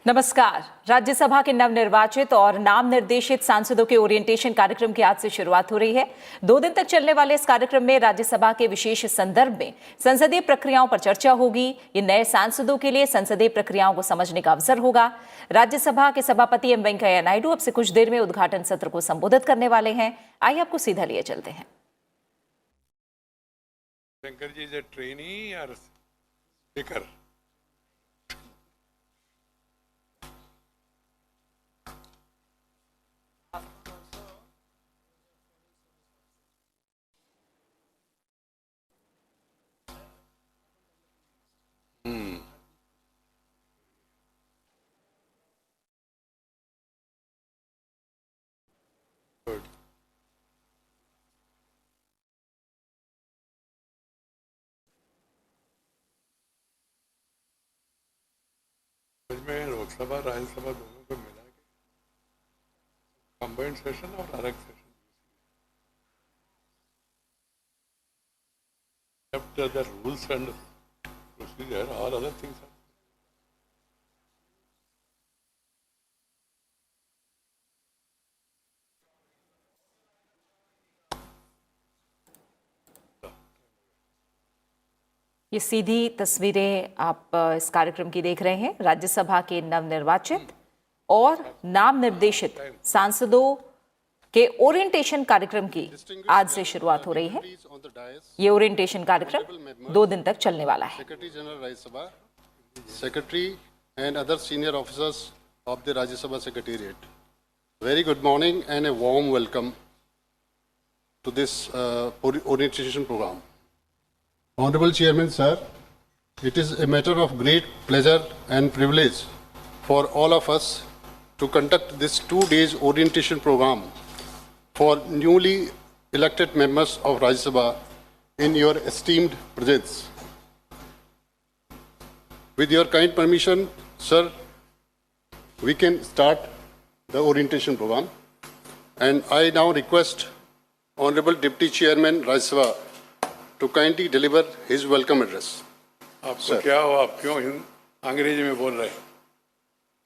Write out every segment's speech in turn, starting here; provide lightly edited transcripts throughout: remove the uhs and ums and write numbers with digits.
नमस्कार। राज्यसभा के नवनिर्वाचित और नाम निर्देशित सांसदों के ओरिएंटेशन कार्यक्रम की आज से शुरुआत हो रही है। 2 दिन तक चलने वाले इस कार्यक्रम में राज्यसभा के विशेष संदर्भ में संसदीय प्रक्रियाओं पर चर्चा होगी। ये नए सांसदों के लिए संसदीय प्रक्रियाओं को समझने का अवसर होगा। राज्यसभा के सभापति एम वेंकैया नायडू अब से कुछ देर में उद्घाटन सत्र को संबोधित करने वाले हैं। आइए आपको सीधा लिए चलते हैं। Shankar ji is a trainee और स्पीकर। में लोकसभा राज्यसभा दोनों को मिला के कंबाइंड सेशन और अलग session after the rules and procedure all other things are ये सीधी तस्वीरें आप इस कार्यक्रम की देख रहे हैं। राज्यसभा के नवनिर्वाचित और नाम निर्देशित सांसदों के ओरिएंटेशन कार्यक्रम की आज से शुरुआत हो रही है। ये ओरिएंटेशन कार्यक्रम 2 दिन तक चलने वाला है। Secretary general Rajya Sabha, secretary and other senior officers of the Rajya Sabha secretariat, very good morning and a warm welcome to this orientation programme. Honorable Chairman, sir, it is a matter of great pleasure and privilege for all of us to conduct this 2 days orientation program for newly elected members of Rajya Sabha in your esteemed presence. With your kind permission, sir, we can start the orientation program. And I now request Honorable Deputy Chairman Rajya Sabha to kindly deliver his welcome address. आपको क्या हो, आप क्यों अंग्रेजी में बोल रहे हैं?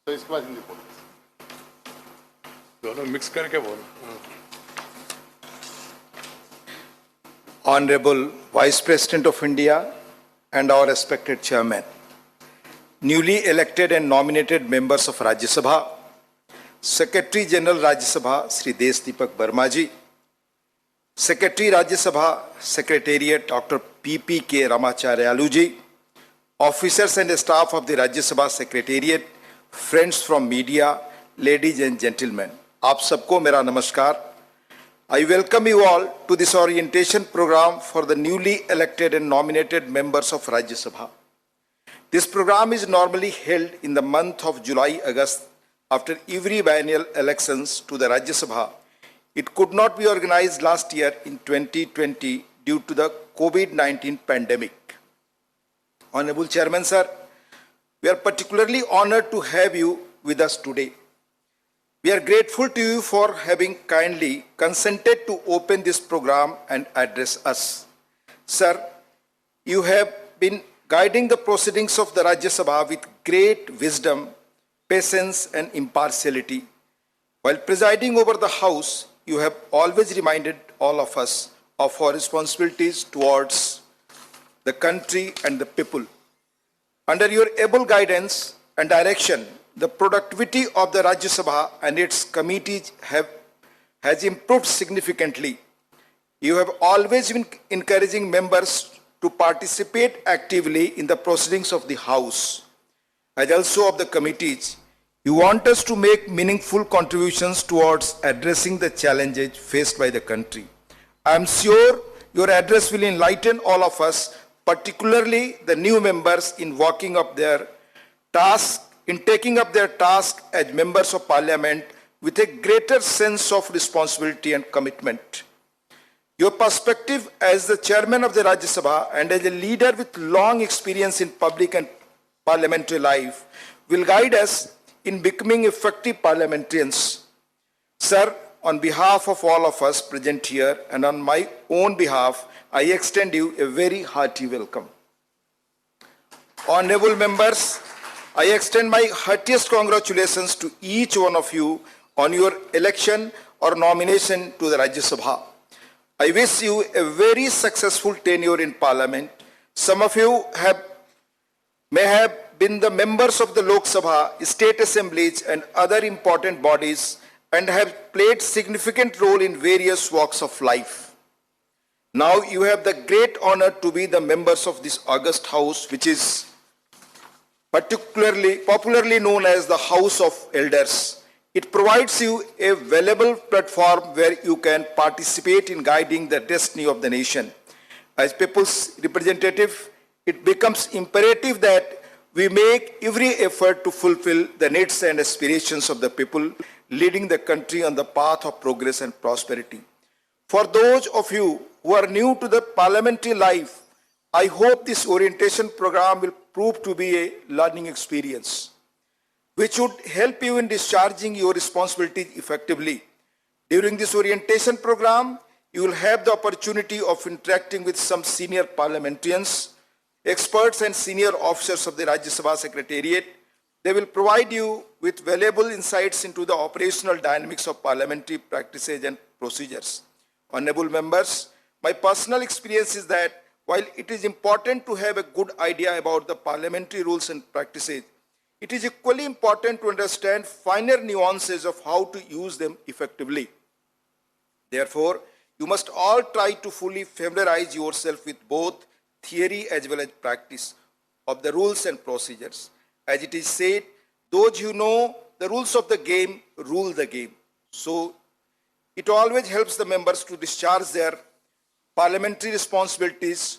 तो इसके बाद हिंदी बोल, दोनों मिक्स करके बोल. Honorable Vice President of India and our respected Chairman, newly elected and nominated members of Rajya Sabha, Secretary General Rajya Sabha Shri Desh Deepak Verma ji, Secretary Rajya Sabha Secretariat Dr. P.K. Ramacharyalu ji, officers and staff of the Rajya Sabha Secretariat, friends from media, ladies and gentlemen, आप सबको मेरा नमस्कार. I welcome you all to this orientation program for the newly elected and nominated members of Rajya Sabha. This program is normally held in the month of July-August after every biennial elections to the Rajya Sabha. It could not be organized last year in 2020 due to the COVID-19 pandemic. Honorable Chairman, sir, we are particularly honored to have you with us today. We are grateful to you for having kindly consented to open this program and address us. Sir, you have been guiding the proceedings of the Rajya Sabha with great wisdom, patience and impartiality. While presiding over the House, you have always reminded all of us of our responsibilities towards the country and the people. Under your able guidance and direction, the productivity of the Rajya Sabha and its committees has improved significantly. You have always been encouraging members to participate actively in the proceedings of the House, as also of the committees. You want us to make meaningful contributions towards addressing the challenges faced by the country. I am sure your address will enlighten all of us, particularly the new members, in taking up their task as members of Parliament with a greater sense of responsibility and commitment. Your perspective as the chairman of the Rajya Sabha and as a leader with long experience in public and parliamentary life will guide us in becoming effective parliamentarians. Sir, on behalf of all of us present here and on my own behalf, I extend you a very hearty welcome. Honorable members, I extend my heartiest congratulations to each one of you on your election or nomination to the Rajya Sabha. I wish you a very successful tenure in Parliament. Some of you may have been the members of the Lok Sabha, state assemblies and other important bodies and have played significant role in various walks of life. Now you have the great honor to be the members of this august house, which is popularly known as the House of Elders. It provides you a valuable platform where you can participate in guiding the destiny of the nation. As people's representative, it becomes imperative that we make every effort to fulfill the needs and aspirations of the people, leading the country on the path of progress and prosperity. For those of you who are new to the parliamentary life, I hope this orientation program will prove to be a learning experience, which would help you in discharging your responsibilities effectively. During this orientation program, you will have the opportunity of interacting with some senior parliamentarians, experts and senior officers of the Rajya Sabha Secretariat. They will provide you with valuable insights into the operational dynamics of parliamentary practices and procedures. Honorable members, my personal experience is that while it is important to have a good idea about the parliamentary rules and practices, it is equally important to understand finer nuances of how to use them effectively. Therefore, you must all try to fully familiarize yourself with both theory as well as practice of the rules and procedures. As it is said, those who know the rules of the game rule the game. So, it always helps the members to discharge their parliamentary responsibilities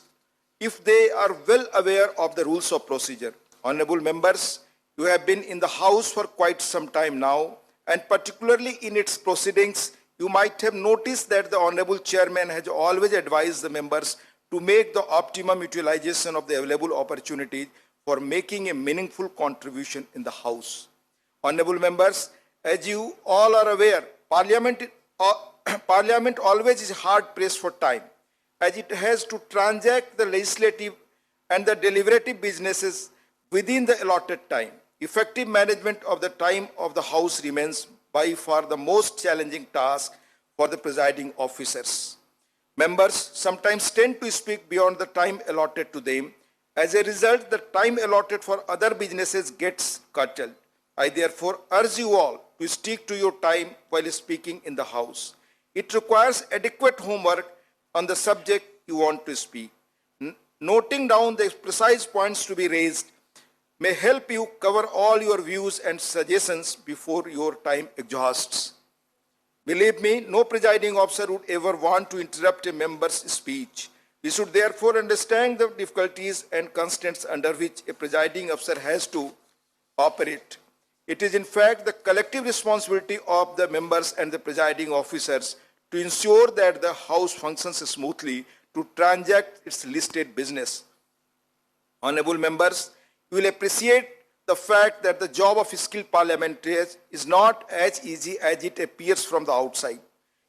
if they are well aware of the rules of procedure. Honorable members, you have been in the House for quite some time now, and particularly in its proceedings, you might have noticed that the Honorable Chairman has always advised the members to make the optimum utilization of the available opportunities for making a meaningful contribution in the House. Honorable members, as you all are aware, Parliament always is hard pressed for time, as it has to transact the legislative and the deliberative businesses within the allotted time. Effective management of the time of the House remains by far the most challenging task for the presiding officers. Members sometimes tend to speak beyond the time allotted to them. As a result, the time allotted for other businesses gets curtailed. I therefore urge you all to stick to your time while speaking in the House. It requires adequate homework on the subject you want to speak. Noting down the precise points to be raised may help you cover all your views and suggestions before your time exhausts. Believe me, no presiding officer would ever want to interrupt a member's speech. We should therefore understand the difficulties and constraints under which a presiding officer has to operate. It is in fact the collective responsibility of the members and the presiding officers to ensure that the House functions smoothly to transact its listed business. Honorable members, you will appreciate the fact that the job of skilled parliamentarians is not as easy as it appears from the outside.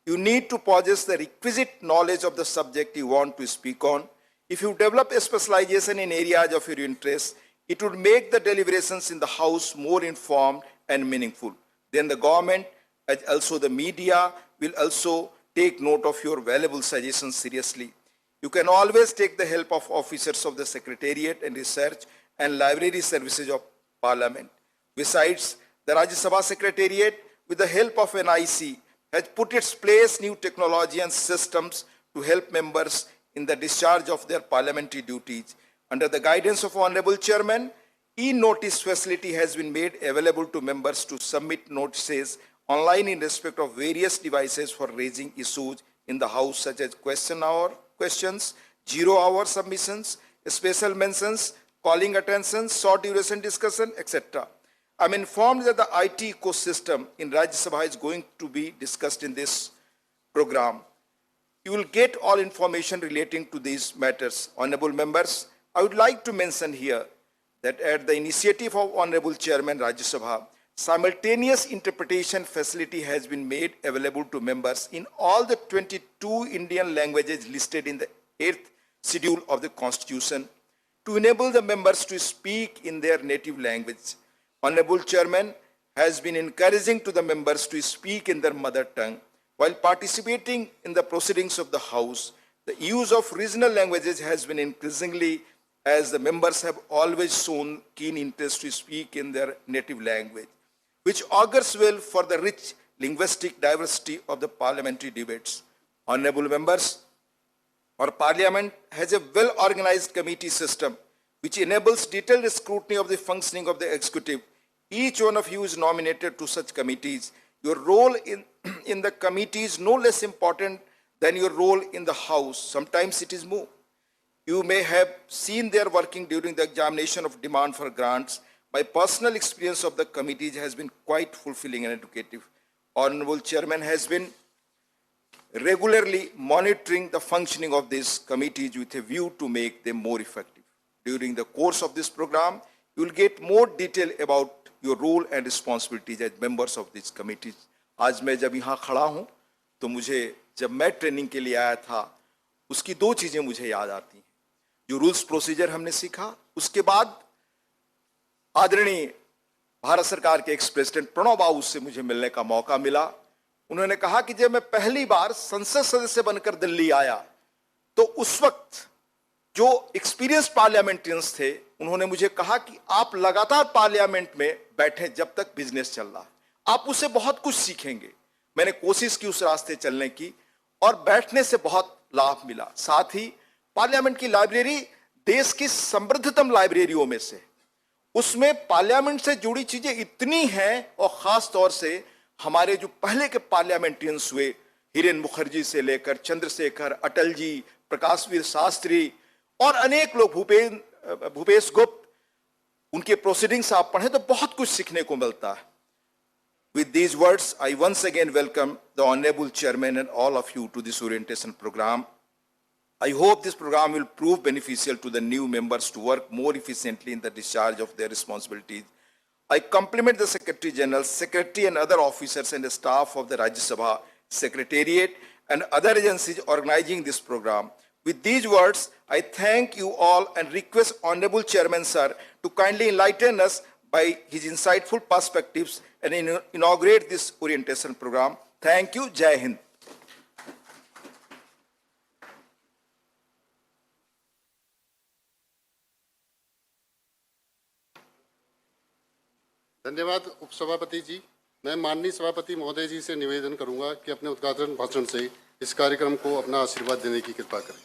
You need to possess the requisite knowledge of the subject you want to speak on. If you develop a specialization in areas of your interest, it would make the deliberations in the House more informed and meaningful. Then the government, as also the media, will also take note of your valuable suggestions seriously. You can always take the help of officers of the Secretariat and Research and Library Services of Parliament. Besides, the Rajya Sabha Secretariat, with the help of NIC, has put its place new technology and systems to help members in the discharge of their parliamentary duties. Under the guidance of Honorable Chairman, e-notice facility has been made available to members to submit notices online in respect of various devices for raising issues in the House, such as question hour questions, 0-hour submissions, special mentions, calling attentions, short duration discussion, etc. I'm informed that the IT ecosystem in Rajya Sabha is going to be discussed in this program. You will get all information relating to these matters. Honorable members, I would like to mention here that at the initiative of Honorable Chairman Rajya Sabha, simultaneous interpretation facility has been made available to members in all the 22 Indian languages listed in the 8th schedule of the Constitution. to enable the members to speak in their native language. Honorable Chairman has been encouraging to the members to speak in their mother tongue. While participating in the proceedings of the House, the use of regional languages has been increasingly, as the members have always shown keen interest to speak in their native language, which augurs well for the rich linguistic diversity of the parliamentary debates. Honorable members, our parliament has a well-organized committee system which enables detailed scrutiny of the functioning of the executive. Each one of you is nominated to such committees. Your role in the committee is no less important than your role in the House. Sometimes it is more. You may have seen their working during the examination of demand for grants. My personal experience of the committees has been quite fulfilling and educative. Honorable Chairman has been regularly monitoring the functioning of these committees with a view to make them more effective. During the course of this program, you will get more detail about your role and responsibilities as members of these committees. आज मैं जब यहाँ खड़ा हूँ तो मुझे जब मैं ट्रेनिंग के लिए आया था उसकी दो चीजें मुझे याद आती हैं. जो रूल्स प्रोसीजर हमने सीखा, उसके बाद आदरणीय भारत सरकार के एक्स प्रेसिडेंट प्रणब बाबू से मुझे मिलने का मौका मिला. उन्होंने कहा कि जब मैं पहली बार संसद सदस्य बनकर दिल्ली आया तो उस वक्त जो एक्सपीरियंस पार्लियामेंटेरियंस थे उन्होंने मुझे कहा कि आप लगातार पार्लियामेंट में बैठे जब तक बिजनेस चल रहा है, आप उससे बहुत कुछ सीखेंगे. मैंने कोशिश की उस रास्ते चलने की और बैठने से बहुत लाभ मिला. साथ ही पार्लियामेंट की लाइब्रेरी देश की समृद्धतम लाइब्रेरियों में से, उसमें पार्लियामेंट से जुड़ी चीजें इतनी हैं और खास तौर से हमारे जो पहले के पार्लियामेंटेरियंस हुए, हिरेन मुखर्जी से लेकर चंद्रशेखर, अटल जी, प्रकाशवीर शास्त्री और अनेक लोग, भूपेश गुप्त, उनके प्रोसीडिंग्स आप पढ़ें तो बहुत कुछ सीखने को मिलता है. With these words, I once again welcome the Honorable Chairman and all of you to this orientation program. I hope this program will prove beneficial to the new members to work more efficiently in the discharge of their responsibilities. I compliment the Secretary General, Secretary and other officers and the staff of the Rajya Sabha, Secretariat and other agencies organizing this program. With these words, I thank you all and request Honorable Chairman Sir to kindly enlighten us by his insightful perspectives and inaugurate this orientation program. Thank you. Jai Hind. धन्यवाद उपसभापति जी. मैं माननीय सभापति महोदय जी से निवेदन करूंगा कि अपने उद्घाटन भाषण से इस कार्यक्रम को अपना आशीर्वाद देने की कृपा करें.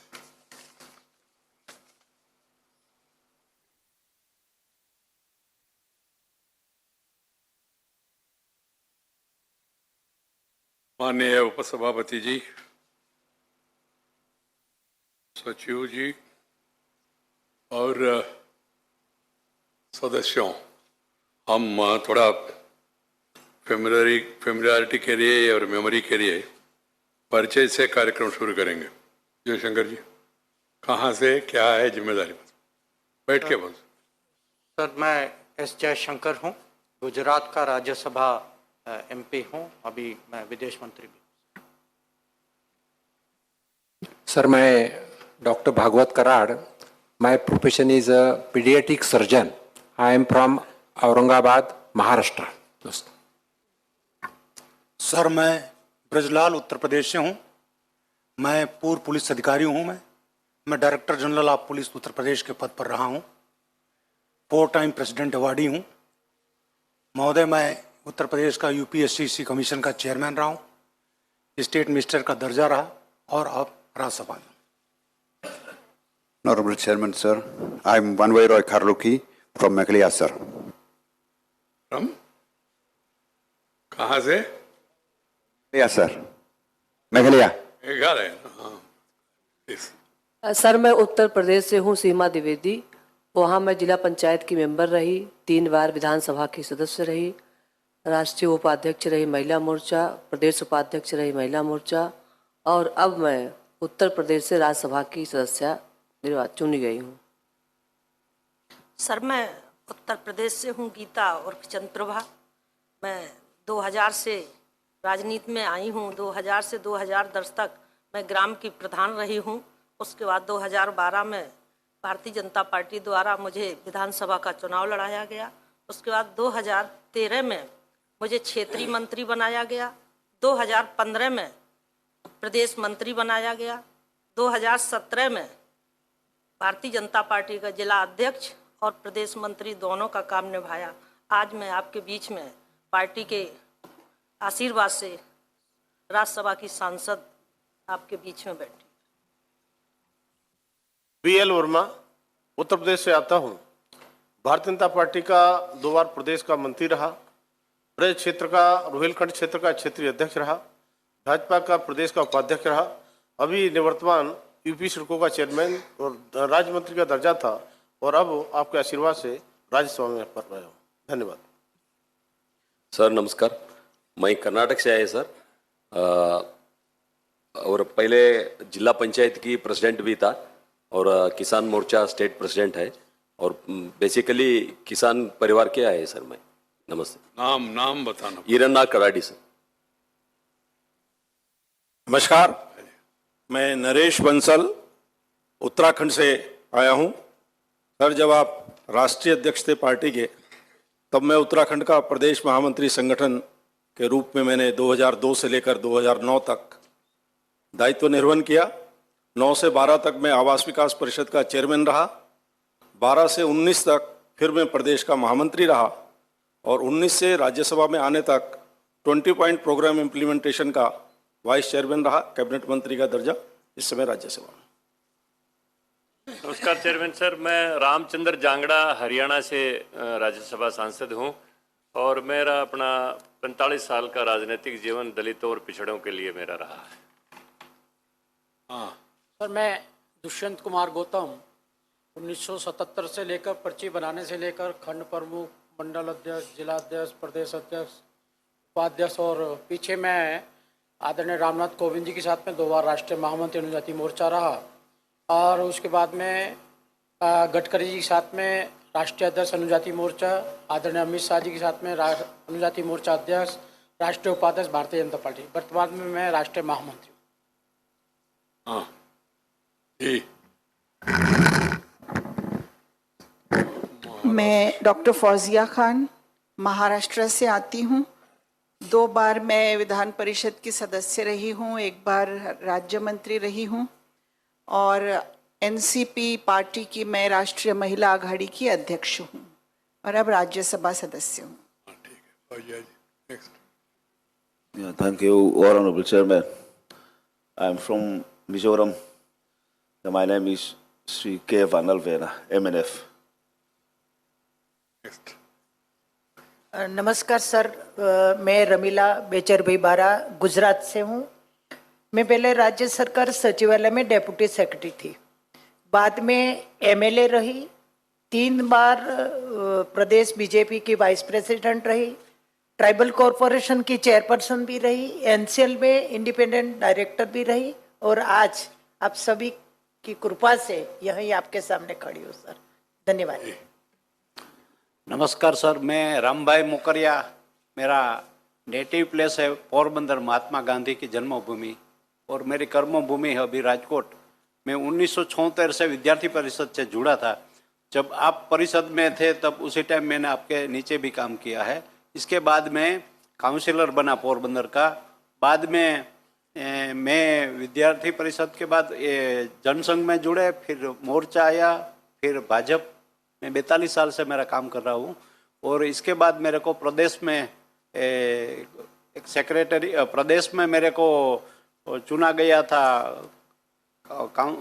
माननीय उपसभापति जी, सचिव जी और सदस्यों, हम थोड़ा फेमिलियरिटी के लिए और मेमोरी के लिए परिचय से कार्यक्रम शुरू करेंगे. जयशंकर जी, कहाँ से, क्या है जिम्मेदारी? बैठ के बोल. सर, मैं एस जयशंकर हूँ, गुजरात का राज्यसभा एमपी हूँ, अभी मैं विदेश मंत्री भी. सर, मैं doctor Bhagwat Karad. My profession is a paediatric surgeon. I am from Aurangabad, Maharashtra. Sir, मैं ब्रजलाल उत्तर प्रदेश से हूँ. मैं पूर्व पुलिस अधिकारी हूँ. मैं director general of police Uttar Pradesh के पद पर रहा हूँ. 4 टाइम प्रेसिडेंट अवार्डी हूँ. महोदय, मैं उत्तर प्रदेश का यूपीएससी कमीशन का चेयरमैन रहा हूँ, स्टेट मिनिस्टर का दर्जा रहा और अब राज्यसभा में. Honorable Chairman, sir, I am Vanvai Roy Kharluki from Meghalaya, sir. हम कहाँ से? Yes, sir. Meghalaya. मेघालय. हाँ, Yes. सर, मैं उत्तर प्रदेश से हूँ, सीमा द्विवेदी. वहाँ मैं जिला पंचायत की मेंबर रही, 3 बार विधानसभा की सदस्य रही, राष्ट्रीय उपाध्यक्ष रही महिला मोर्चा, प्रदेश उपाध्यक्ष रही महिला मोर्चा और अब मैं उत्तर प्रदेश से राज्यसभा की सदस्य चुनी गई हूँ. सर, मैं उत्तर प्रदेश से हूँ, गीता और चंद्रप्रभा. मैं 2000 से राजनीति में आई हूँ. 2000 से 2010 तक मैं ग्राम की प्रधान रही हूँ. उसके बाद 2012 में भारतीय जनता पार्टी द्वारा मुझे विधानसभा का चुनाव लड़ाया गया। उसके बाद 2013 में मुझे क्षेत्रीय मंत्री बनाया गया। 2015 में प्रदेश मंत्री बनाया गया। 2017 में भारतीय जनता पार्टी का जिला अध्यक्ष और प्रदेश मंत्री दोनों का काम निभाया। आज मैं आपके बीच में पार्टी के आशीर्वाद से राज्यसभा की सांसद आपके बीच में बैठी। BL वर्मा, उत्तर प्रदेश से आता हूँ। भारतीय जनता पार्टी का 2 बार प्रदेश का मंत्री रहा, ब्रज क्षेत्र का, रोहिलखंड क्षेत्र का क्षेत्रीय अध्यक्ष रहा, भाजपा का प्रदेश का उपाध्यक्ष रहा। अभी निवर्तमान यूपी सड़कों का चेयरमैन और राज्य मंत्री का दर्जा था और अब आपके आशीर्वाद से राज्यसभा में पढ़ रहा हूँ। धन्यवाद। सर नमस्कार, मैं कर्नाटक से आए सर, और पहले जिला पंचायत की प्रेसिडेंट भी था और किसान मोर्चा स्टेट प्रेसिडेंट है और बेसिकली किसान परिवार के आए सर मैं। नमस्ते। नाम बताना। ईरन्ना कड़ाडी सर। नमस्कार, मैं नरेश बंसल उत्तराखंड से आया हूं। सर, जब आप राष्ट्रीय अध्यक्ष थे पार्टी के, तब मैं उत्तराखंड का प्रदेश महामंत्री संगठन के रूप में मैंने 2002 से लेकर 2009 तक दायित्व निर्वहन किया। 9 से 12 तक मैं आवास विकास परिषद का चेयरमैन रहा। 12 से 19 तक फिर मैं प्रदेश का महामंत्री रहा और 19 से राज्यसभा में आने तक 20 पॉइंट प्रोग्राम इम्प्लीमेंटेशन का वाइस चेयरमैन रहा, कैबिनेट मंत्री का दर्जा इस समय राज्यसभा में। नमस्कार चेयरमैन सर, मैं रामचंद्र जांगड़ा हरियाणा से राज्यसभा सांसद हूं और मेरा अपना 45 साल का राजनीतिक जीवन दलितों और पिछड़ों के लिए मेरा रहा है। सर, मैं दुष्यंत कुमार गौतम 1977 से लेकर पर्ची बनाने से लेकर खंड प्रमुख, मंडल अध्यक्ष, जिला अध्यक्ष, प्रदेश अध्यक्ष, उपाध्यक्ष और पीछे मैं आदरणीय रामनाथ कोविंद जी के साथ में 2 बार राष्ट्रीय महामंत्री अनुजाति मोर्चा रहा और उसके बाद में गडकरी जी के साथ में राष्ट्रीय अध्यक्ष अनुजाति मोर्चा, आदरणीय अमित शाह जी के साथ में अनुजाति मोर्चा अध्यक्ष, राष्ट्रीय उपाध्यक्ष भारतीय जनता पार्टी। वर्तमान में मैं राष्ट्रीय महामंत्री हूँ। मैं डॉक्टर फौजिया खान महाराष्ट्र से आती हूँ। 2 बार मैं विधान परिषद की सदस्य रही हूँ, 1 बार राज्य मंत्री रही हूँ और एनसीपी पार्टी की मैं राष्ट्रीय महिला आघाड़ी की अध्यक्ष हूँ और अब राज्यसभा सदस्य हूँ। Thank you, Honorable Chairman. I am from Mizoram. My name is Sri K. Vanalvena, MNF. नमस्कार सर, मैं रमीला बेचर भाई बारा गुजरात से हूँ। मैं पहले राज्य सरकार सचिवालय में डेप्यूटी सेक्रेटरी थी, बाद में एमएलए रही, 3 बार प्रदेश बीजेपी की वाइस प्रेसिडेंट रही, ट्राइबल कॉरपोरेशन की चेयरपर्सन भी रही, एनसीएल में इंडिपेंडेंट डायरेक्टर भी रही और आज आप सभी की कृपा से यहीं आपके सामने खड़ी हूँ सर। धन्यवाद। नमस्कार सर, मैं रामभाई मोकरिया, मेरा नेटिव प्लेस है पोरबंदर, महात्मा गांधी की जन्मभूमि और मेरी कर्मभूमि है अभी राजकोट। मैं 1976 से विद्यार्थी परिषद से जुड़ा था। जब आप परिषद में थे तब उसी टाइम मैंने आपके नीचे भी काम किया है। इसके बाद में काउंसिलर बना पोरबंदर का। बाद में मैं विद्यार्थी परिषद के बाद जनसंघ में जुड़े, फिर मोर्चा आया, फिर भाजपा में 42 साल से मेरा काम कर रहा हूँ और इसके बाद मेरे को प्रदेश में एक सेक्रेटरी, प्रदेश में मेरे को चुना गया था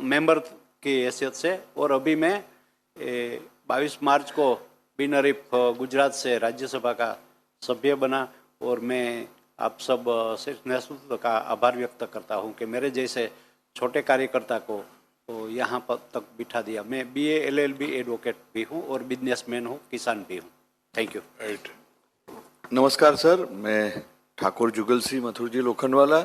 मेंबर की हैसियत से और अभी मैं 22 मार्च को बिनहरीफ गुजरात से राज्यसभा का सभ्य बना और मैं आप सब नेतृत्व का आभार व्यक्त करता हूँ कि मेरे जैसे छोटे कार्यकर्ता को तो यहाँ पर तक बिठा दिया। मैं BA LLB एडवोकेट भी हूँ और बिजनेसमैन हूँ, किसान भी हूँ। Thank you. नमस्कार सर, मैं ठाकुर जुगल सिंह मथुर जी लोखंडवाला,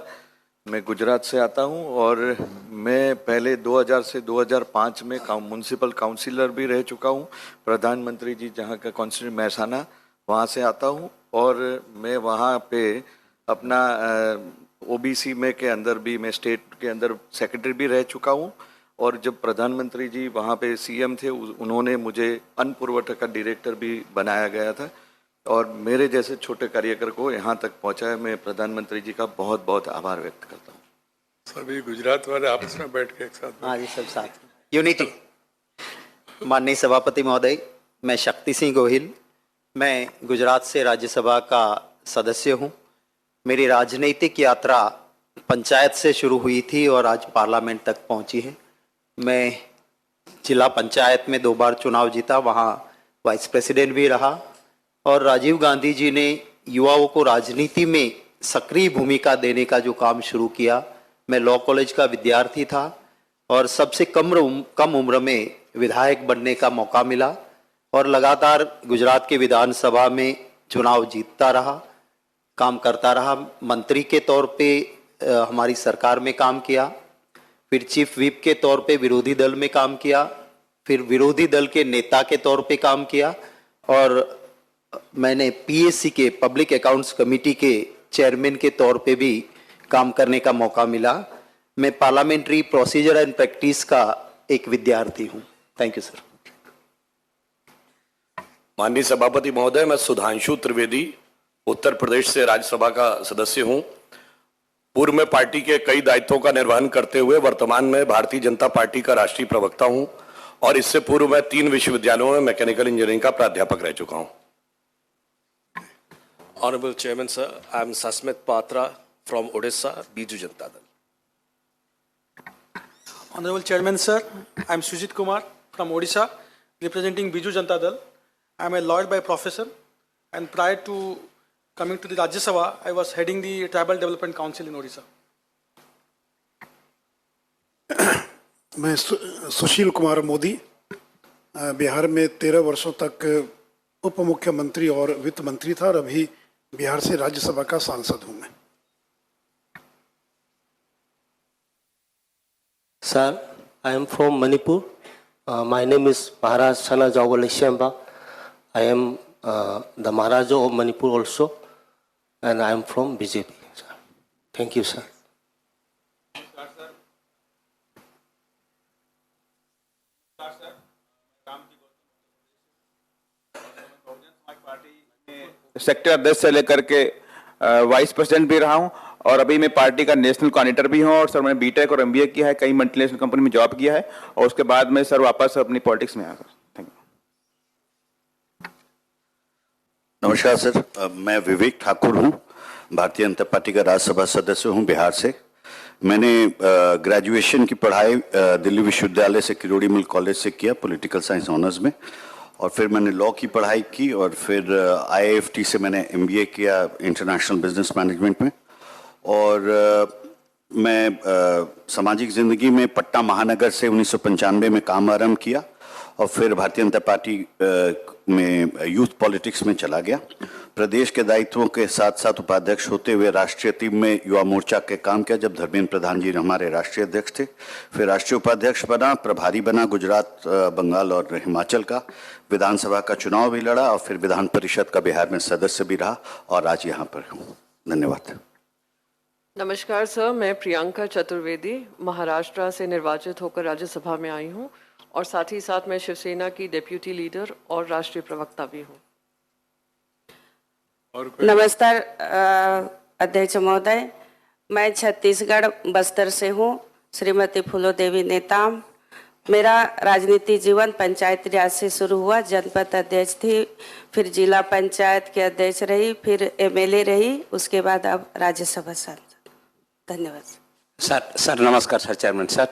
मैं गुजरात से आता हूँ और मैं पहले 2000 से 2005 में म्यूनसिपल काउंसिलर भी रह चुका हूँ। प्रधानमंत्री जी जहाँ का कॉन्स्टिट्यूंसी महसाना, वहाँ से आता हूँ और मैं वहाँ पे अपना OBC में के अंदर भी मैं स्टेट के अंदर सेक्रेटरी भी रह चुका हूँ और जब प्रधानमंत्री जी वहाँ पे सीएम थे उन्होंने मुझे अन्न पुरवठा का डायरेक्टर भी बनाया गया था और मेरे जैसे छोटे कार्यकर को यहाँ तक पहुँचाया। मैं प्रधानमंत्री जी का बहुत बहुत आभार व्यक्त करता हूँ। सभी गुजरात वाले आपस में बैठ के एक साथ हाँ जी, सब साथ यूनिटी। माननीय सभापति महोदय, मैं शक्ति सिंह गोहिल, मैं गुजरात से राज्यसभा का सदस्य हूँ। मेरी राजनीतिक यात्रा पंचायत से शुरू हुई थी और आज पार्लियामेंट तक पहुँची है। मैं जिला पंचायत में 2 बार चुनाव जीता, वहाँ वाइस प्रेसिडेंट भी रहा और राजीव गांधी जी ने युवाओं को राजनीति में सक्रिय भूमिका देने का जो काम शुरू किया, मैं लॉ कॉलेज का विद्यार्थी था और सबसे कम उम्र में विधायक बनने का मौका मिला और लगातार गुजरात के विधानसभा में चुनाव जीतता रहा, काम करता रहा। मंत्री के तौर पे हमारी सरकार में काम किया, फिर चीफ व्हिप के तौर पे विरोधी दल में काम किया, फिर विरोधी दल के नेता के तौर पे काम किया और मैंने पीएससी के पब्लिक अकाउंट्स कमेटी के चेयरमैन के तौर पे भी काम करने का मौका मिला। मैं पार्लियामेंट्री प्रोसीजर एंड प्रैक्टिस का एक विद्यार्थी हूँ। Thank you sir. माननीय सभापति महोदय, मैं सुधांशु त्रिवेदी उत्तर प्रदेश से राज्यसभा का सदस्य हूं। पूर्व में पार्टी के कई दायित्वों का निर्वहन करते हुए वर्तमान में भारतीय जनता पार्टी का राष्ट्रीय प्रवक्ता हूं और इससे पूर्व मैं 3 विश्वविद्यालयों में मैकेनिकल इंजीनियरिंग का प्राध्यापक रह चुका हूं। Honorable Chairman sir, I am Sasmit Patra from Odisha, Biju Janata Dal. Honorable Chairman sir, I am Sujit Kumar from Odisha, representing Biju Janata Dal. I am a lawyer by profession and prior to coming to the Rajya Sabha, I was heading the Tribal Development Council in Odisha. मैं सुशील कुमार मोदी, बिहार में 13 वर्षों तक उप मुख्यमंत्री और वित्त मंत्री था और अभी बिहार से राज्यसभा का सांसद हूं मैं। Sir, I am from Manipur. My name is Maharaj Sana Jawalishyamba. I am the Maharaja of Manipur also, and I am from BJP. Sir. Thank you, sir. Sector अध्यक्ष से लेकर के वाइस प्रेसिडेंट भी रहा हूं और अभी मैं पार्टी का नेशनल कोऑर्डिनेटर भी हूं और सर मैंने बीटेक और एमबीए किया है, कई मल्टीनेशनल कंपनी में जॉब किया है और उसके बाद में सर वापस अपनी पॉलिटिक्स में आ गया। Thank you. नमस्कार सर, मैं विवेक ठाकुर हूं, भारतीय जनता पार्टी का राज्यसभा सदस्य हूं बिहार से। मैंने ग्रेजुएशन की पढ़ाई दिल्ली विश्वविद्यालय से किरोड़ी मिल कॉलेज से किया पॉलिटिकल साइंस ऑनर्स में और फिर मैंने लॉ की पढ़ाई की और फिर आईआईएफटी से मैंने एमबीए किया इंटरनेशनल बिजनेस मैनेजमेंट में और मैं सामाजिक ज़िंदगी में पटना महानगर से 1995 में काम आरंभ किया और फिर भारतीय जनता पार्टी में यूथ पॉलिटिक्स में चला गया। प्रदेश के दायित्वों के साथ साथ उपाध्यक्ष होते हुए राष्ट्रीय टीम में युवा मोर्चा के काम किया जब धर्मेंद्र प्रधान जी हमारे राष्ट्रीय अध्यक्ष थे। फिर राष्ट्रीय उपाध्यक्ष बना, प्रभारी बना गुजरात, बंगाल और हिमाचल का। विधानसभा का चुनाव भी लड़ा और फिर विधान परिषद का बिहार में सदस्य भी रहा और आज यहाँ पर हूँ। धन्यवाद। नमस्कार सर, मैं प्रियंका चतुर्वेदी महाराष्ट्र से निर्वाचित होकर राज्यसभा में आई हूँ और साथ ही साथ मैं शिवसेना की डेप्यूटी लीडर और राष्ट्रीय प्रवक्ता भी हूँ। नमस्कार अध्यक्ष महोदय, मैं छत्तीसगढ़ बस्तर से हूँ, श्रीमती फूलो देवी नेताम। मेरा राजनीति जीवन पंचायत राज से शुरू हुआ, जनपद अध्यक्ष थी, फिर जिला पंचायत के अध्यक्ष रही, फिर एमएलए रही, उसके बाद अब राज्यसभा सांसद। धन्यवाद सर। नमस्कार sir, chairman sir.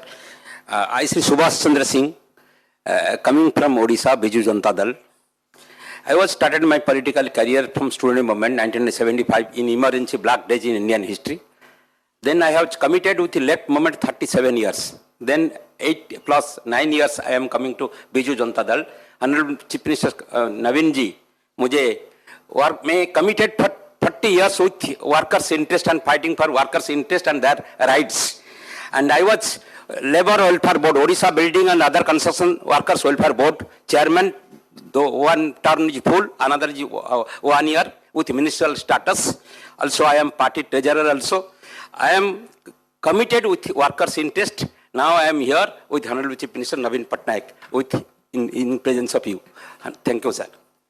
I Shri Subhash Chandra Singh, coming from Odisha, Biju Janata Dal. I was started my political career from student movement 1975 in emergency black days in Indian history. Then I have committed with the left movement 37 years. Then 8 plus 9 years I am coming to Biju Janata Dal. Honorable Chief Minister Navin ji, मुझे work में committed for 30 years with workers' interest and fighting for workers' interest and their rights. And I was Labour Welfare Board, Odisha Building and other Construction Workers Welfare Board Chairman. Though one term is full, another is 1 year with ministerial status. Also, I am party treasurer also. I am committed with workers' interest. Now I am here with Honorable Chief Minister Naveen Patnaik in presence of you. Thank you, sir.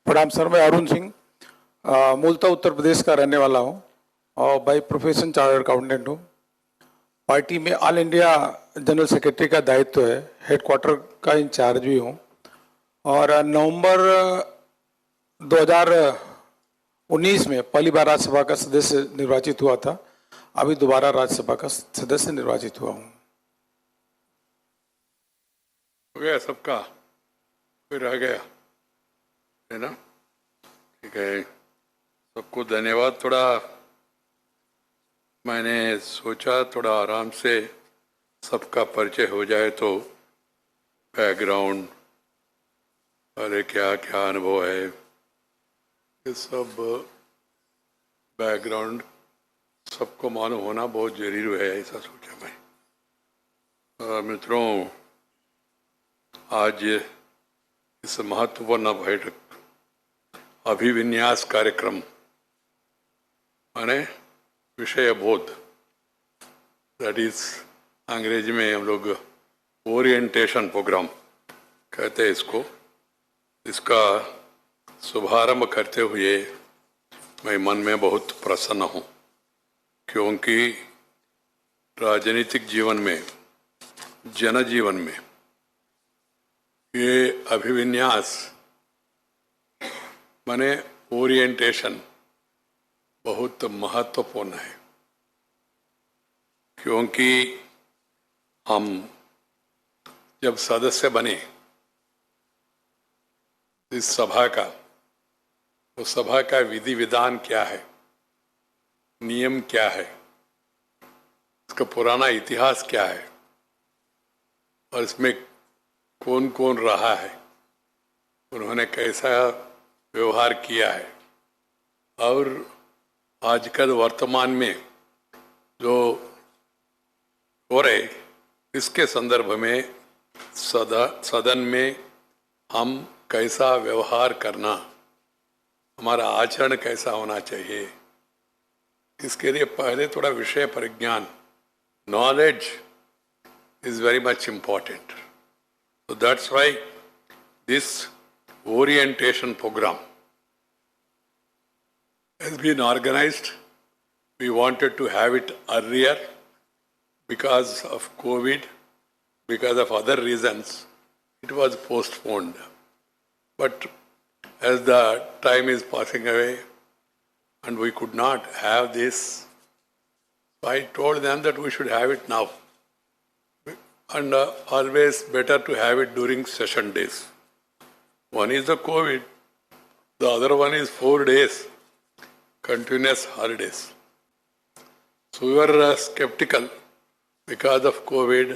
प्रणाम sir, मैं अरुण सिंह मूलतः उत्तर प्रदेश का रहने वाला हूँ और by profession chartered accountant हूँ। Party में ऑल इंडिया जनरल सेक्रेटरी का दायित्व है, हेडक्वार्टर का इंचार्ज भी हूँ और नवंबर 2019 में पहली बार राज्यसभा का सदस्य निर्वाचित हुआ था। अभी दोबारा राज्यसभा का सदस्य निर्वाचित हुआ हूँ। हो गया सबका, कोई रह गया है ना? ठीक है, सबको धन्यवाद। थोड़ा मैंने सोचा थोड़ा आराम से सबका परिचय हो जाए तो बैकग्राउंड, अरे क्या क्या अनुभव है, ये सब बैकग्राउंड सबको मालूम होना बहुत जरूरी है, ऐसा सोचा मैं। मित्रों, आज इस महत्वपूर्ण बैठक अभिविन्यास कार्यक्रम माने विषय बोध, दैट इज अंग्रेजी में हम लोग ओरिएंटेशन प्रोग्राम कहते हैं इसको। इसका शुभारंभ करते हुए मैं मन में बहुत प्रसन्न हूँ, क्योंकि राजनीतिक जीवन में, जनजीवन में ये अभिविन्यास माने ओरिएंटेशन बहुत महत्वपूर्ण है, क्योंकि हम जब सदस्य बने इस सभा का, तो सभा का विधि विधान क्या है, नियम क्या है, इसका पुराना इतिहास क्या है और इसमें कौन कौन रहा है, उन्होंने कैसा व्यवहार किया है, और आजकल वर्तमान में जो हो रहे इसके संदर्भ में सदन में हम कैसा व्यवहार करना, हमारा आचरण कैसा होना चाहिए, इसके लिए पहले थोड़ा विषय परिज्ञान, knowledge is very much important. So that's why this orientation program has been organized. We wanted to have it earlier because of COVID, because of other reasons, it was postponed. But as the time is passing away and we could not have this, so I told them that we should have it now. And always better to have it during session days. One is the COVID, the other one is 4 days, continuous holidays. So we were skeptical because of COVID.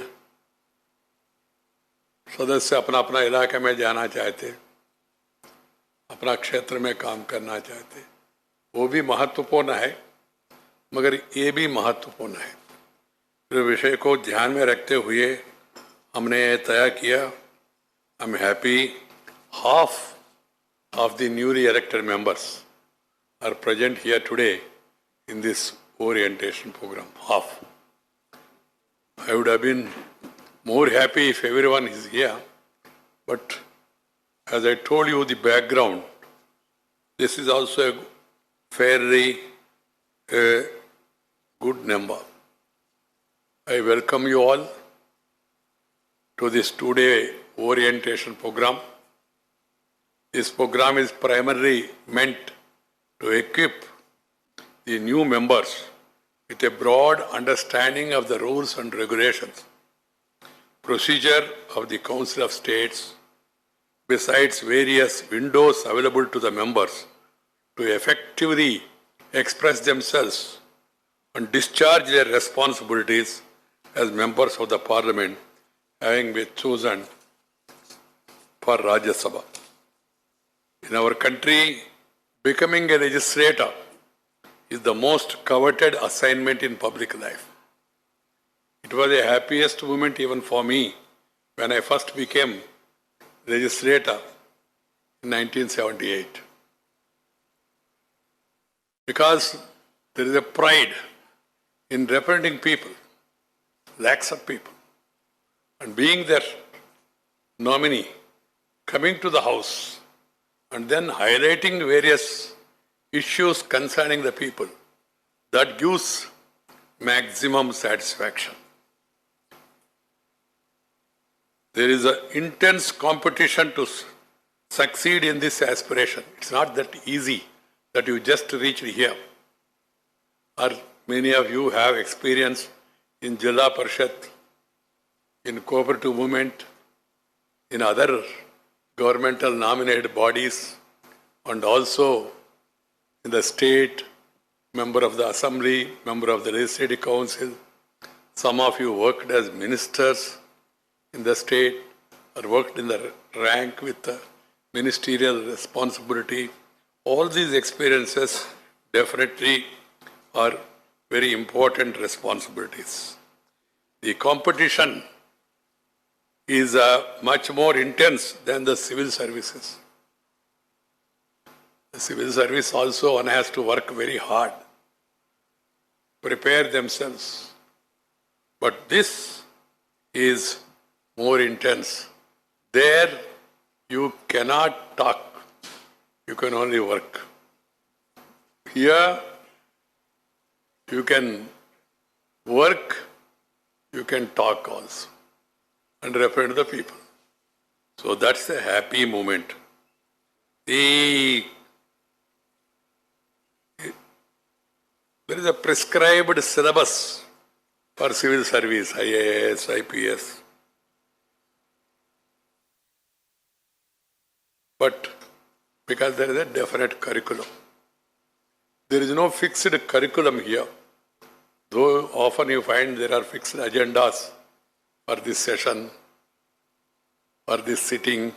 सदस्य अपना अपना इलाके में जाना चाहते, अपना क्षेत्र में काम करना चाहते, वो भी महत्वपूर्ण है, मगर ये भी महत्वपूर्ण है। विषय को ध्यान में रखते हुए हमने तय किया, I am happy half of the newly elected members are present here today in this orientation program. Half. I would have been more happy if everyone is here, but as I told you the background, this is also a fairly good number. I welcome you all to this two-day orientation program. This program is primarily meant to equip the new members with a broad understanding of the rules and regulations, procedure of the Council of States, besides various windows available to the members to effectively express themselves and discharge their responsibilities as members of the Parliament, having been chosen for Rajya Sabha. In our country, becoming a legislator is the most coveted assignment in public life. It was the happiest moment even for me when I first became legislator in 1978. Because there is a pride in representing people, lakhs of people, and being their nominee, coming to the House and then highlighting various issues concerning the people, that gives maximum satisfaction. There is an intense competition to succeed in this aspiration. It's not that easy that you just reached here. Or many of you have experience in Jilla Parishad, in cooperative movement, in other governmental nominated bodies, and also in the state, member of the assembly, member of the legislative council. Some of you worked as ministers in the state or worked in the rank with the ministerial responsibility. All these experiences definitely are very important responsibilities. The competition is much more intense than the civil services. The civil service also, one has to work very hard, prepare themselves. But this is more intense. There you cannot talk, you can only work. Here you can work, you can talk also and represent the people. So that's a happy moment. There is a prescribed syllabus for civil service, IAS, IPS. But because there is a definite curriculum. There is no fixed curriculum here. Though often you find there are fixed agendas for this session, for this sitting.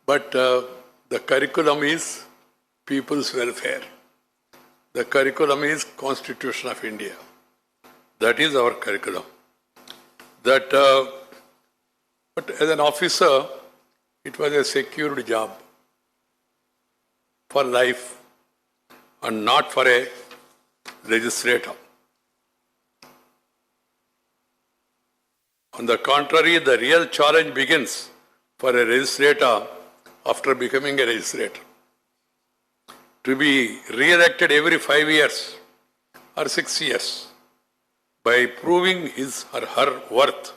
But the curriculum is people's welfare. The curriculum is Constitution of India. That is our curriculum. But as an officer, it was a secured job for life and not for a legislator. On the contrary, the real challenge begins for a legislator after becoming a legislator. To be re-elected every 5 years or 6 years by proving his or her worth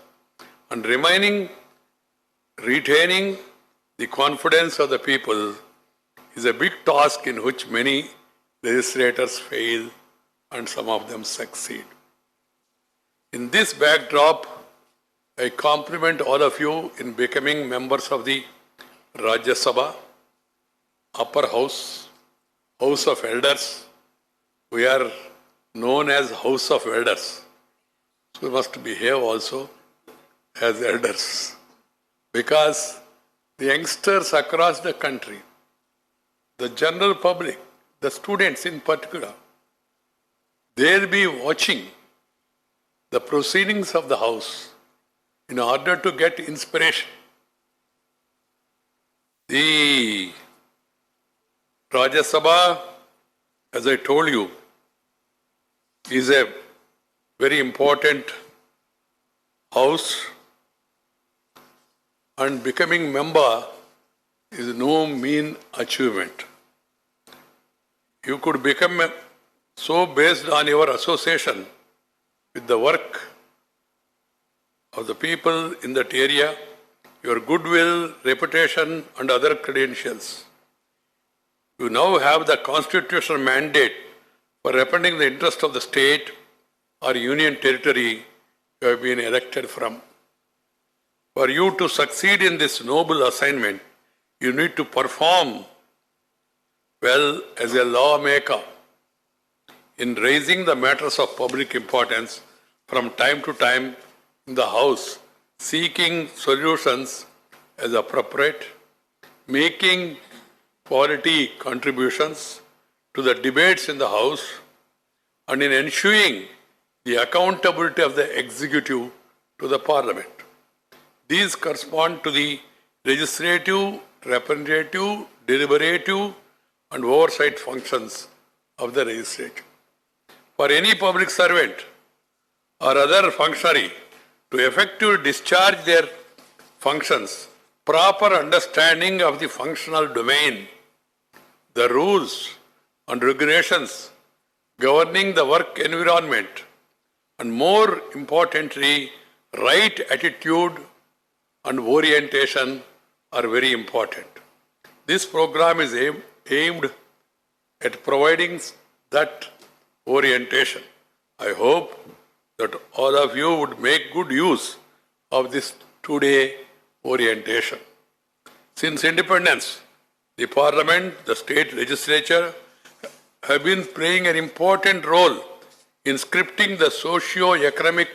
and retaining the confidence of the people is a big task in which many legislators fail and some of them succeed. In this backdrop, I compliment all of you in becoming members of the Rajya Sabha, Upper House, House of Elders. We are known as House of Elders. So we must behave also as elders. Because the youngsters across the country, the general public, the students in particular, they'll be watching the proceedings of the House in order to get inspiration. The Rajya Sabha, as I told you, is a very important house, and becoming member is no mean achievement. You could become so based on your association with the work of the people in that area, your goodwill, reputation, and other credentials. You now have the constitutional mandate for representing the interest of the state or union territory you have been elected from. For you to succeed in this noble assignment, you need to perform well as a lawmaker in raising the matters of public importance from time to time in the House, seeking solutions as appropriate, making quality contributions to the debates in the House, and in ensuring the accountability of the executive to the Parliament. These correspond to the legislative, representative, deliberative, and oversight functions of the legislature. For any public servant or other functionary to effectively discharge their functions, proper understanding of the functional domain, the rules and regulations governing the work environment, and more importantly, right attitude and orientation are very important. This program is aimed at providing that orientation. I hope that all of you would make good use of this two-day orientation. Since independence, the Parliament, the state legislature have been playing an important role in scripting the socio-economic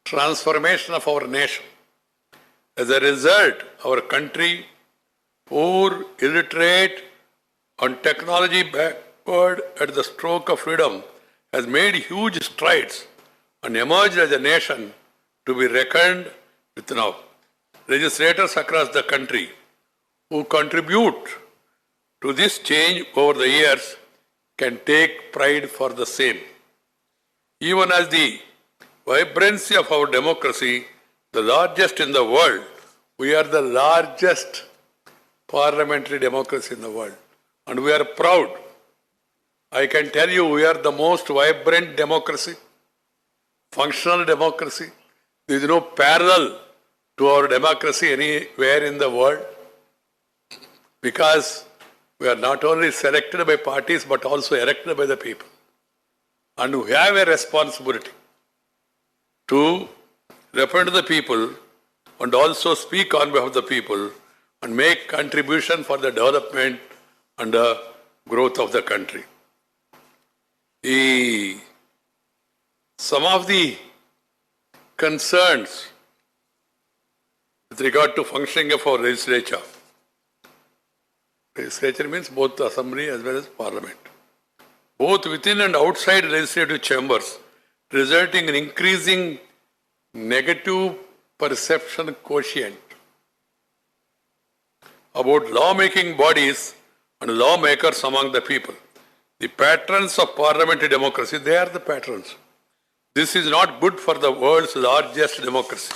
transformation of our nation. As a result, our country, poor, illiterate, and technology backward at the stroke of freedom, has made huge strides and emerged as a nation to be reckoned with now. Legislators across the country who contribute to this change over the years can take pride for the same. Even as the vibrancy of our democracy, the largest in the world, we are the largest parliamentary democracy in the world. And we are proud. I can tell you we are the most vibrant democracy, functional democracy. There is no parallel to our democracy anywhere in the world, because we are not only selected by parties but also elected by the people. And we have a responsibility to represent the people and also speak on behalf of the people and make contribution for the development and the growth of the country. Some of the concerns with regard to functioning of our legislature. Legislature means both the assembly as well as parliament. Both within and outside legislative chambers, resulting in increasing negative perception quotient about lawmaking bodies and lawmakers among the people. The patrons of parliamentary democracy, they are the patrons. This is not good for the world's largest democracy.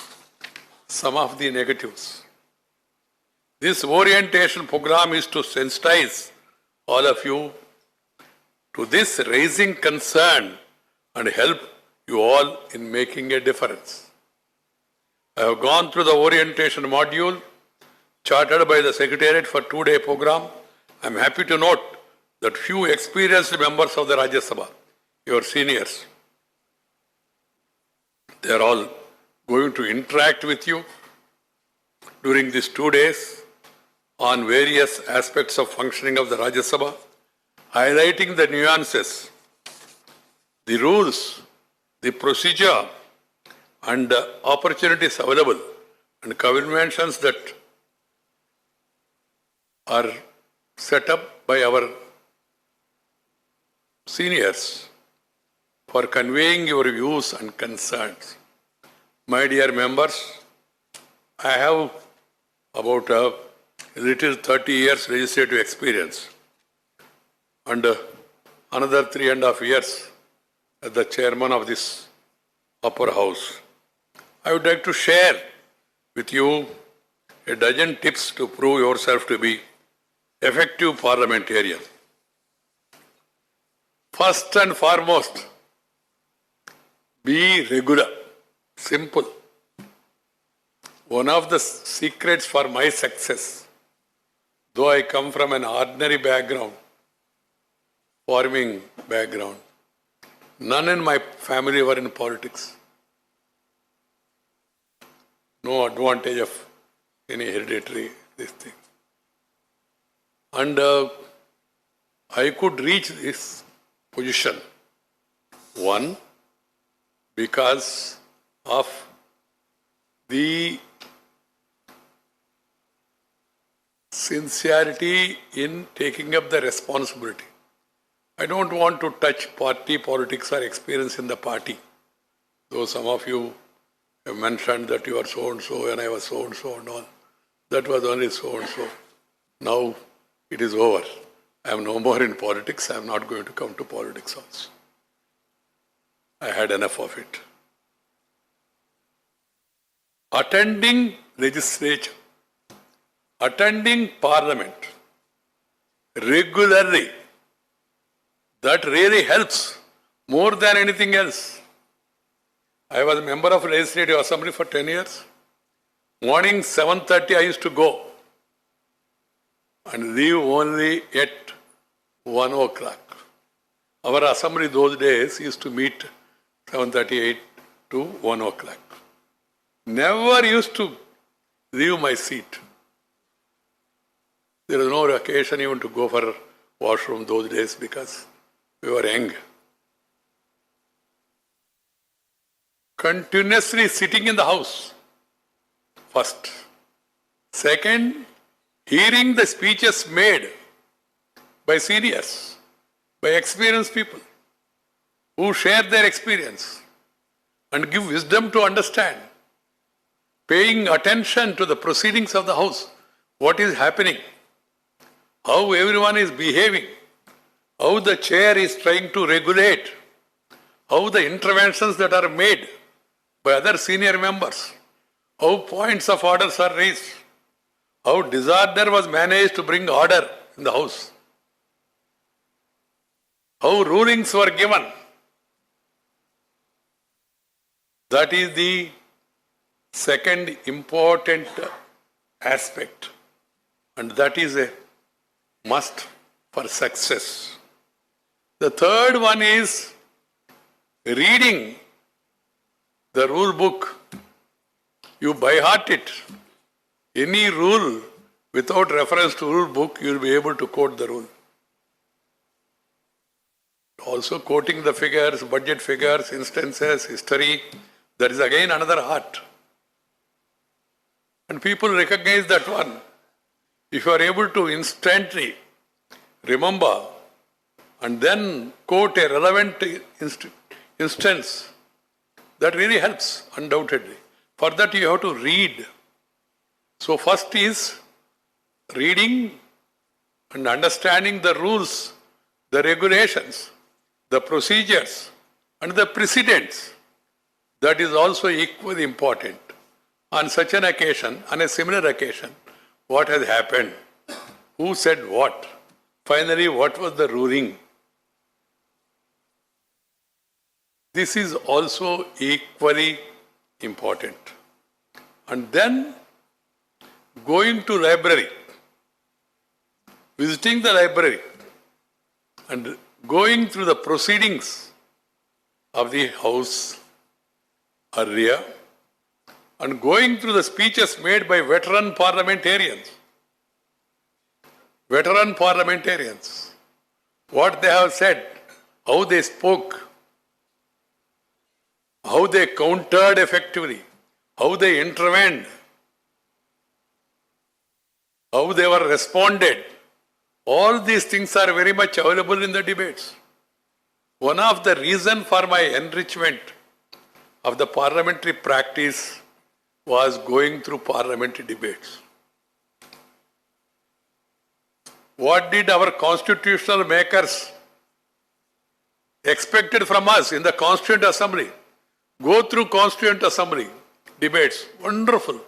Some of the negatives. This orientation program is to sensitize all of you to this raising concern and help you all in making a difference. I have gone through the orientation module chartered by the Secretariat for two-day program. I am happy to note that few experienced members of the Rajya Sabha, your seniors, they are all going to interact with you during these 2 days on various aspects of functioning of the Rajya Sabha, highlighting the nuances, the rules, the procedure, and the opportunities available, and conventions that are set up by our seniors for conveying your views and concerns. My dear members, I have about a little 30 years legislative experience and another 3.5 years as the chairman of this upper house. I would like to share with you a dozen tips to prove yourself to be effective parliamentarian. First and foremost, be regular. Simple. One of the secrets for my success, though I come from an ordinary background, farming background, none in my family were in politics. No advantage of any hereditary this thing. And I could reach this position, one, because of the sincerity in taking up the responsibility. I don't want to touch party politics or experience in the party. Though some of you have mentioned that you are so-and-so and I was so-and-so and all. That was only so-and-so. Now it is over. I am no more in politics. I am not going to come to politics also. I had enough of it. attending legislature, attending parliament regularly, that really helps more than anything else. I was a member of Legislative Assembly for 10 years. Morning 7:30 I used to go and leave only at 1 o'clock. Our assembly those days used to meet 7:38 to 1 o'clock. Never used to leave my seat. There was no occasion even to go for washroom those days because we were young. Continuously sitting in the house, first. Second, hearing the speeches made by seniors, by experienced people who share their experience and give wisdom to understand, paying attention to the proceedings of the house, what is happening, how everyone is behaving, how the chair is trying to regulate, how the interventions that are made by other senior members, how points of orders are raised, how disorder was managed to bring order in the house, how rulings were given. That is the second important aspect, and that is a must for success. The third one is reading the rule book. You by heart it. Any rule without reference to rule book, you will be able to quote the rule. Also quoting the figures, budget figures, instances, history, that is again another art. And people recognize that one. If you are able to instantly remember and then quote a relevant instance, that really helps, undoubtedly. For that you have to read. So first is reading and understanding the rules, the regulations, the procedures and the precedents. That is also equally important. On such an occasion, on a similar occasion, what has happened? Who said what? Finally, what was the ruling? This is also equally important. And then going to library, visiting the library and going through the proceedings of the house earlier and going through the speeches made by veteran parliamentarians. Veteran parliamentarians, what they have said, how they spoke, how they countered effectively, how they intervened, how they were responded. All these things are very much available in the debates. One of the reasons for my enrichment of the parliamentary practice was going through parliamentary debates. What did our constitutional makers expected from us in the Constituent Assembly? Go through Constituent Assembly debates. Wonderful.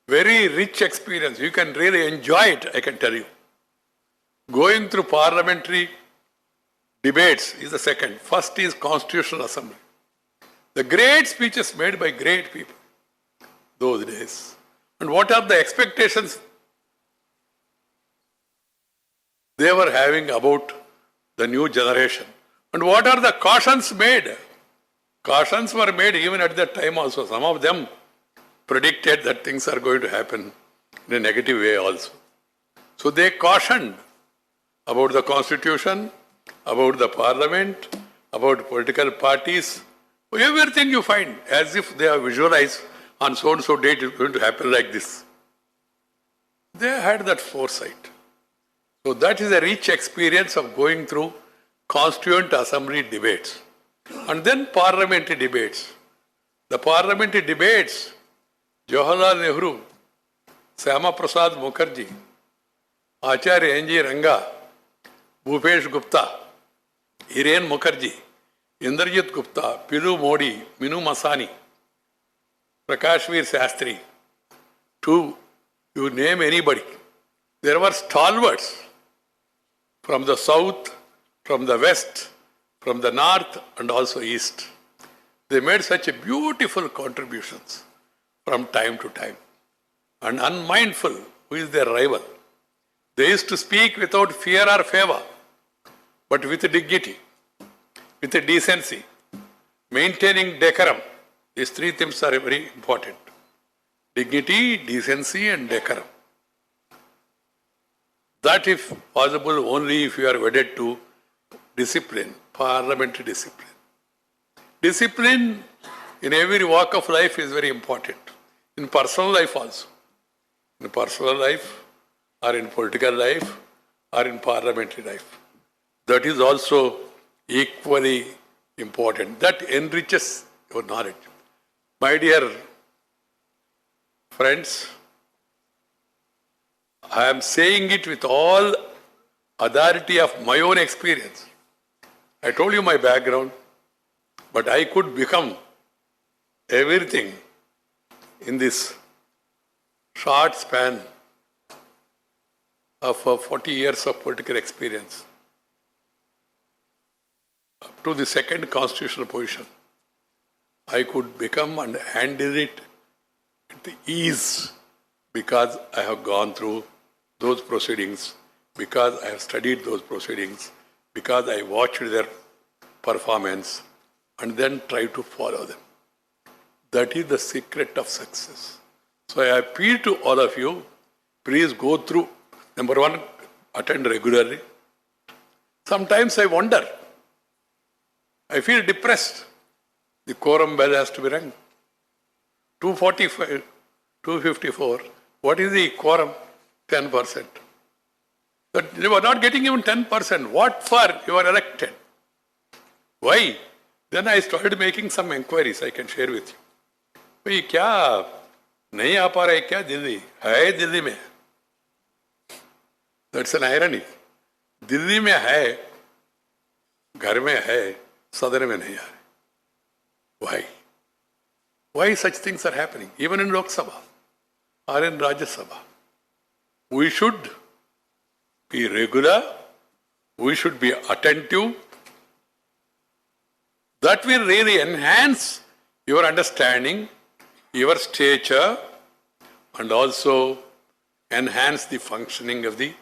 Very rich experience. You can really enjoy it, I can tell you. Going through parliamentary debates is the second. First is Constitutional Assembly. The great speeches made by great people those days. And what are the expectations they were having about the new generation? And what are the cautions made? Cautions were made even at that time also. Some of them predicted that things are going to happen in a negative way also. So they cautioned about the constitution, about the parliament, about political parties. Everything you find as if they are visualized on so and so date is going to happen like this. They had that foresight. So that is a rich experience of going through Constituent Assembly debates. And then parliamentary debates. The parliamentary debates, Jawaharlal Nehru, Syama Prasad Mukherjee, Acharya N.G. Ranga, Bhupesh Gupta, Hiren Mukherjee, Indrajit Gupta, Pilu Modi, Minu Masani, Prakashveer Shastri, you name anybody. There were stalwarts from the south, from the west, from the north and also east. They made such a beautiful contributions from time to time. And unmindful, who is their rival? They used to speak without fear or favor, but with dignity, with decency, maintaining decorum. These three things are very important. Dignity, decency and decorum. That if possible only if you are wedded to discipline, parliamentary discipline. Discipline in every walk of life is very important. In personal life also. In personal life or in political life or in parliamentary life. That is also equally important. That enriches your knowledge. My dear friends, I am saying it with all authority of my own experience. I told you my background, but I could become everything in this short span of 40 years of political experience up to the second constitutional position. I could become and handle it with ease because I have gone through those proceedings, because I have studied those proceedings, because I watched their performance and then try to follow them. That is the secret of success. So I appeal to all of you, please go through. Number one, attend regularly. Sometimes I wonder, I feel depressed. The quorum bell has to be rung. 245, 254. What is the quorum? 10%. But they were not getting even 10%. What for? You are elected. Why? Then I started making some inquiries I can share with you. भाई क्या नहीं आ पा रहे क्या दिल्ली है दिल्ली में that's an irony Delhi में है घर में है सदन में नहीं आ रहे why such things are happening even in Lok Sabha or in Rajya Sabha? We should be regular, we should be attentive. That will really enhance your understanding, your stature, and also enhance the functioning of the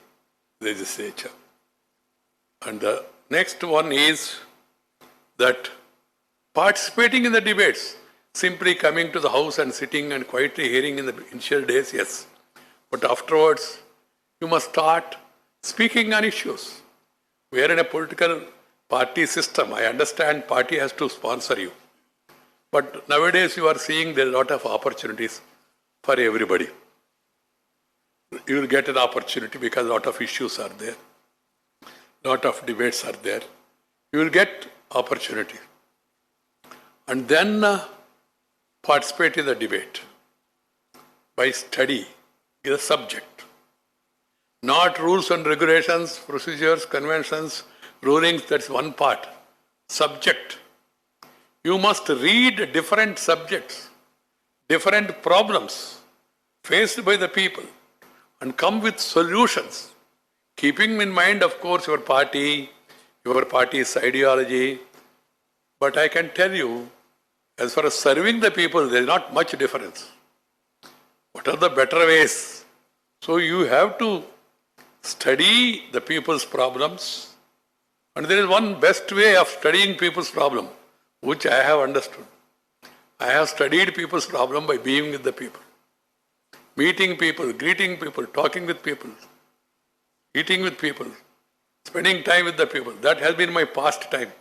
legislature. And the next one is that participating in the debates, simply coming to the house and sitting and quietly hearing in the initial days, yes. But afterwards, you must start speaking on issues. We are in a political party system. I understand party has to sponsor you. But nowadays you are seeing there are a lot of opportunities for everybody. You will get an opportunity because a lot of issues are there. A lot of debates are there. You will get opportunity. And then participate in the debate by study the subject. Not rules and regulations, procedures, conventions, rulings, that's one part. Subject. You must read different subjects, different problems faced by the people and come with solutions. Keeping in mind, of course, your party's ideology. But I can tell you, as far as serving the people, there is not much difference. What are the better ways? So you have to study the people's problems. And there is one best way of studying people's problem, which I have understood. I have studied people's problem by being with the people. Meeting people, greeting people, talking with people, eating with people, spending time with the people. That has been my past time.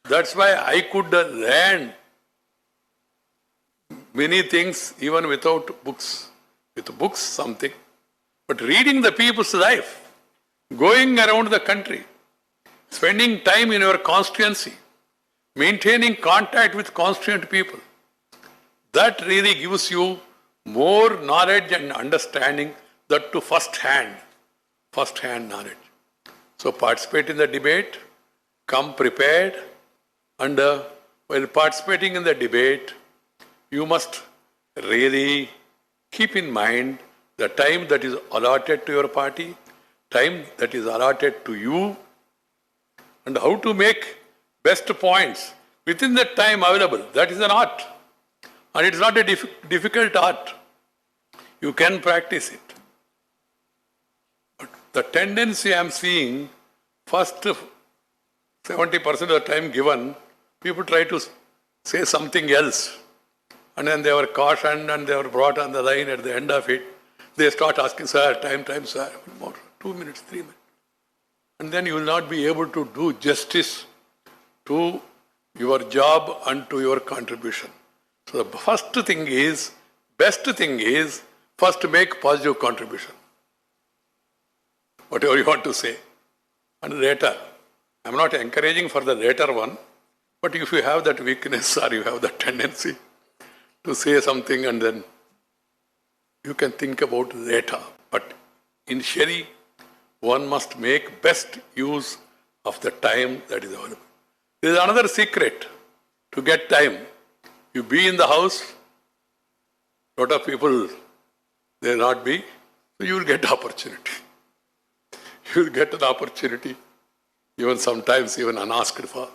That's why I could learn many things even without books. With books, something. But reading the people's life, going around the country, spending time in your constituency, maintaining contact with constituent people, that really gives you more knowledge and understanding, that to first-hand knowledge. So participate in the debate, come prepared, and while participating in the debate, you must really keep in mind the time that is allotted to your party, time that is allotted to you, and how to make best points within that time available. That is an art. And it is not a difficult art. You can practice it. But the tendency I am seeing, first 70% of the time given, people try to say something else. And then they were cautioned and they were brought on the line at the end of it. They start asking, sir, time, sir, more, 2 minutes, 3 minutes. And then you will not be able to do justice to your job and to your contribution. So the first thing is, best thing is, first make positive contribution. Whatever you want to say. And later, I'm not encouraging for the later one, but if you have that weakness or you have that tendency to say something and then you can think about later. But initially, one must make best use of the time that is available. There is another secret to get time. You be in the house, lot of people, they will not be, so you will get opportunity. You will get an opportunity, even sometimes even unasked for,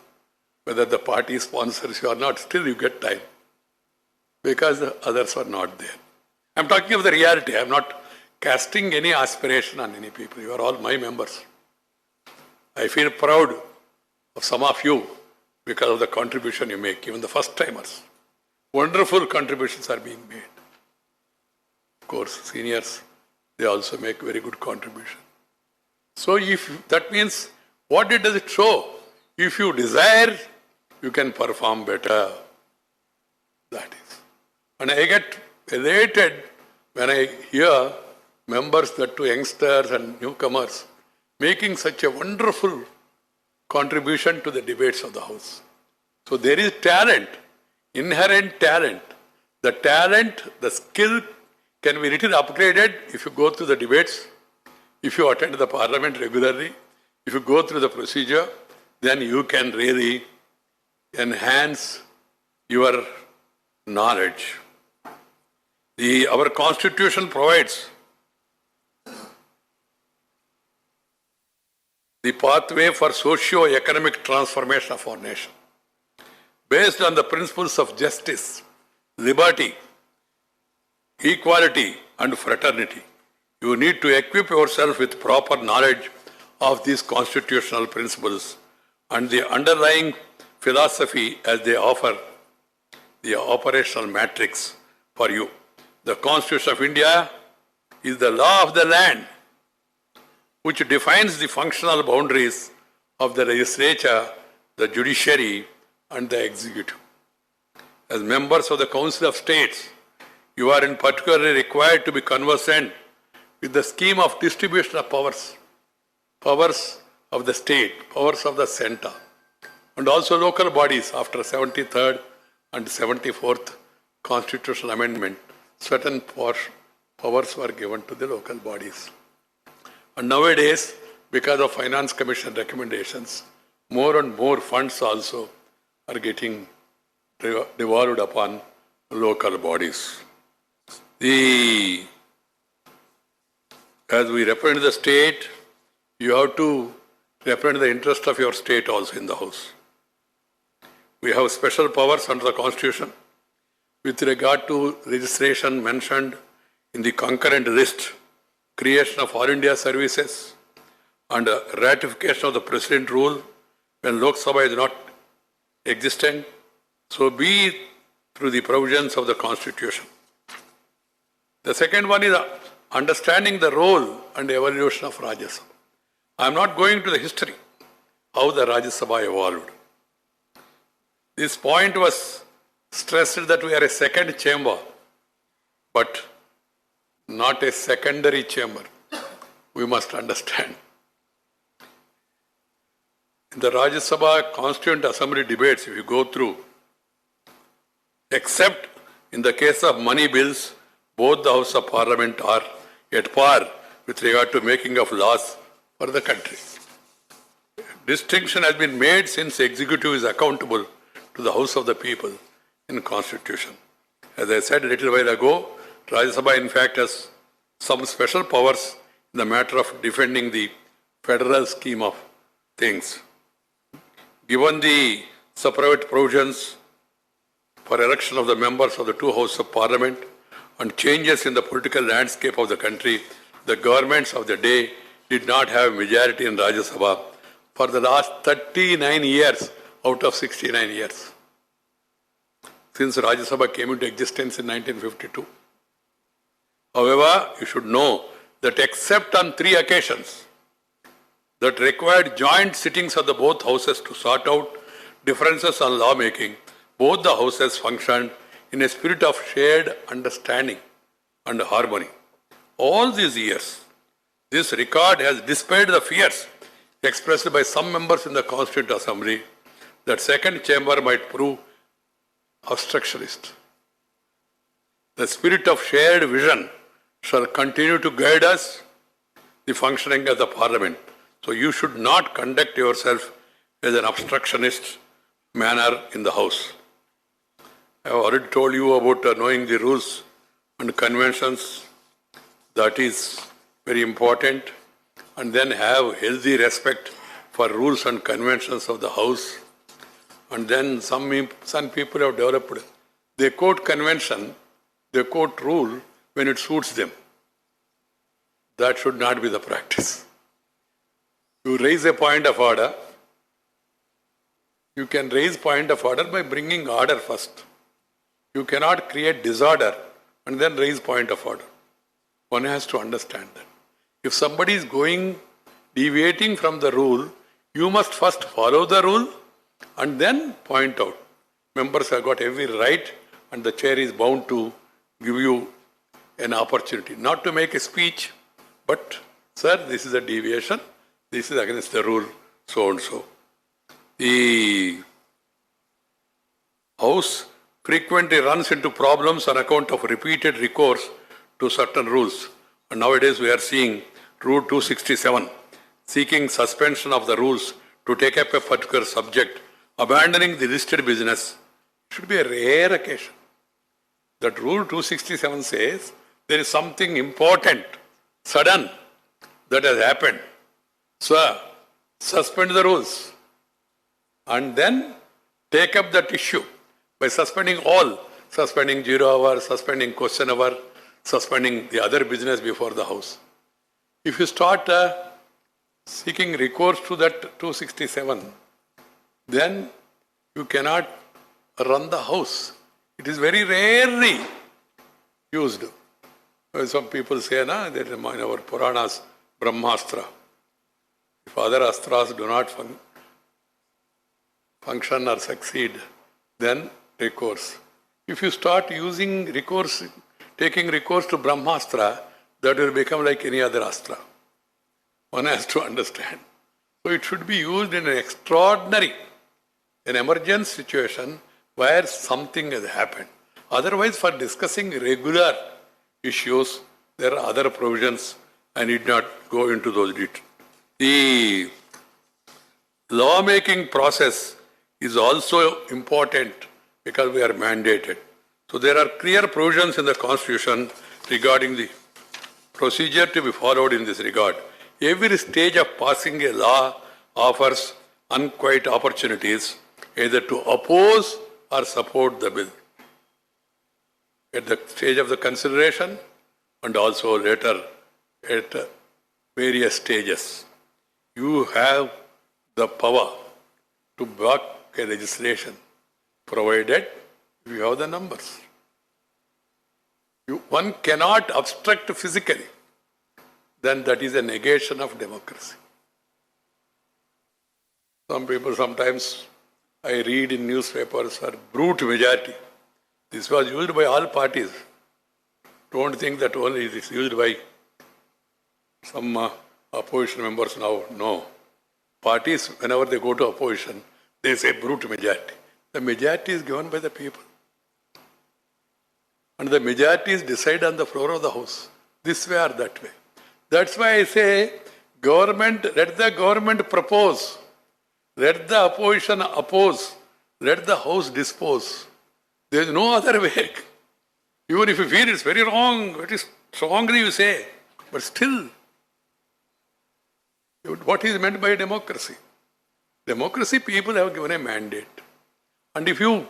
whether the party sponsors you or not, still you get time. Because the others are not there. I'm talking of the reality. I'm not casting any aspiration on any people. You are all my members. I feel proud of some of you because of the contribution you make, even the first timers. Wonderful contributions are being made. Of course, seniors, they also make very good contribution. So if that means, what does it show? If you desire, you can perform better. That is. And I get elated when I hear members, that to youngsters and newcomers, making such a wonderful contribution to the debates of the House. So there is talent, inherent talent. The talent, the skill can be little upgraded if you go through the debates, if you attend the parliament regularly, if you go through the procedure, then you can really enhance your knowledge. Our constitution provides the pathway for socio-economic transformation of our nation. Based on the principles of justice, liberty, equality, and fraternity, you need to equip yourself with proper knowledge of these constitutional principles and the underlying philosophy as they offer the operational matrix for you. The Constitution of India is the law of the land, which defines the functional boundaries of the legislature, the judiciary, and the executive. As members of the Council of States, you are in particular required to be conversant with the scheme of distribution of powers, powers of the state, powers of the center, and also local bodies after 73rd and 74th constitutional amendment. Certain powers were given to the local bodies. And nowadays, because of Finance Commission recommendations, more and more funds also are getting devolved upon local bodies. As we represent the state, you have to represent the interest of your state also in the House. We have special powers under the Constitution with regard to registration mentioned in the concurrent list, creation of All India services, and ratification of the President rule when Lok Sabha is not existent, so be it through the provisions of the Constitution. The second one is understanding the role and evolution of Rajya Sabha. I am not going to the history, how the Rajya Sabha evolved. This point was stressed that we are a second chamber, but not a secondary chamber. We must understand. In the Rajya Sabha Constituent Assembly debates, if you go through, except in the case of money bills, both the House of Parliament are at par with regard to making of laws for the country. Distinction has been made since the executive is accountable to the House of the People in Constitution. As I said a little while ago, Rajya Sabha, in fact, has some special powers in the matter of defending the federal scheme of things. Given the separate provisions for election of the members of the two houses of parliament and changes in the political landscape of the country, the governments of the day did not have majority in Rajya Sabha for the last 39 years out of 69 years, since Rajya Sabha came into existence in 1952. However, you should know that except on 3 occasions that required joint sittings of the both houses to sort out differences on lawmaking, both the houses functioned in a spirit of shared understanding and harmony. All these years, this record has dispelled the fears expressed by some members in the Constituent Assembly that second chamber might prove obstructionist. The spirit of shared vision shall continue to guide us, the functioning of the Parliament. So you should not conduct yourself as an obstructionist manner in the House. I have already told you about knowing the rules and conventions. That is very important. And then have healthy respect for rules and conventions of the House. And then some people have developed, they quote convention, they quote rule when it suits them. That should not be the practice. You raise a point of order. You can raise point of order by bringing order first. You cannot create disorder and then raise point of order. One has to understand that. If somebody is deviating from the rule, you must first follow the rule and then point out. Members have got every right and the chair is bound to give you an opportunity. Not to make a speech, but, sir, this is a deviation. This is against the rule, so and so. The House frequently runs into problems on account of repeated recourse to certain rules. And nowadays we are seeing Rule 267, seeking suspension of the rules to take up a particular subject, abandoning the listed business. It should be a rare occasion. That Rule 267 says there is something important, sudden, that has happened. Sir, suspend the rules and then take up that issue by suspending all, suspending 0 hour, suspending question hour, suspending the other business before the House. If you start seeking recourse to that 267, then you cannot run the House. It is very rarely used. Some people say, that in our Puranas, Brahmastra. If other astras do not function or succeed, then recourse. If you start using recourse, taking recourse to Brahmastra, that will become like any other astra. One has to understand. So it should be used in an extraordinary, an emergency situation where something has happened. Otherwise, for discussing regular issues, there are other provisions. I need not go into those details. The lawmaking process is also important because we are mandated. So there are clear provisions in the Constitution regarding the procedure to be followed in this regard. Every stage of passing a law offers unquiet opportunities either to oppose or support the bill. At the stage of the consideration and also later at various stages, you have the power to block a legislation provided you have the numbers. One cannot obstruct physically, then that is a negation of democracy. Some people sometimes, I read in newspapers, are brute majority. This was used by all parties. Don't think that only it is used by some opposition members now. No. Parties, whenever they go to opposition, they say brute majority. The majority is given by the people. And the majorities decide on the floor of the House, this way or that way. That's why I say, government, let the government propose, let the opposition oppose, let the House dispose. There is no other way. Even if you feel it's very wrong, it is strongly you say, but still, what is meant by democracy? Democracy, people have given a mandate. And if you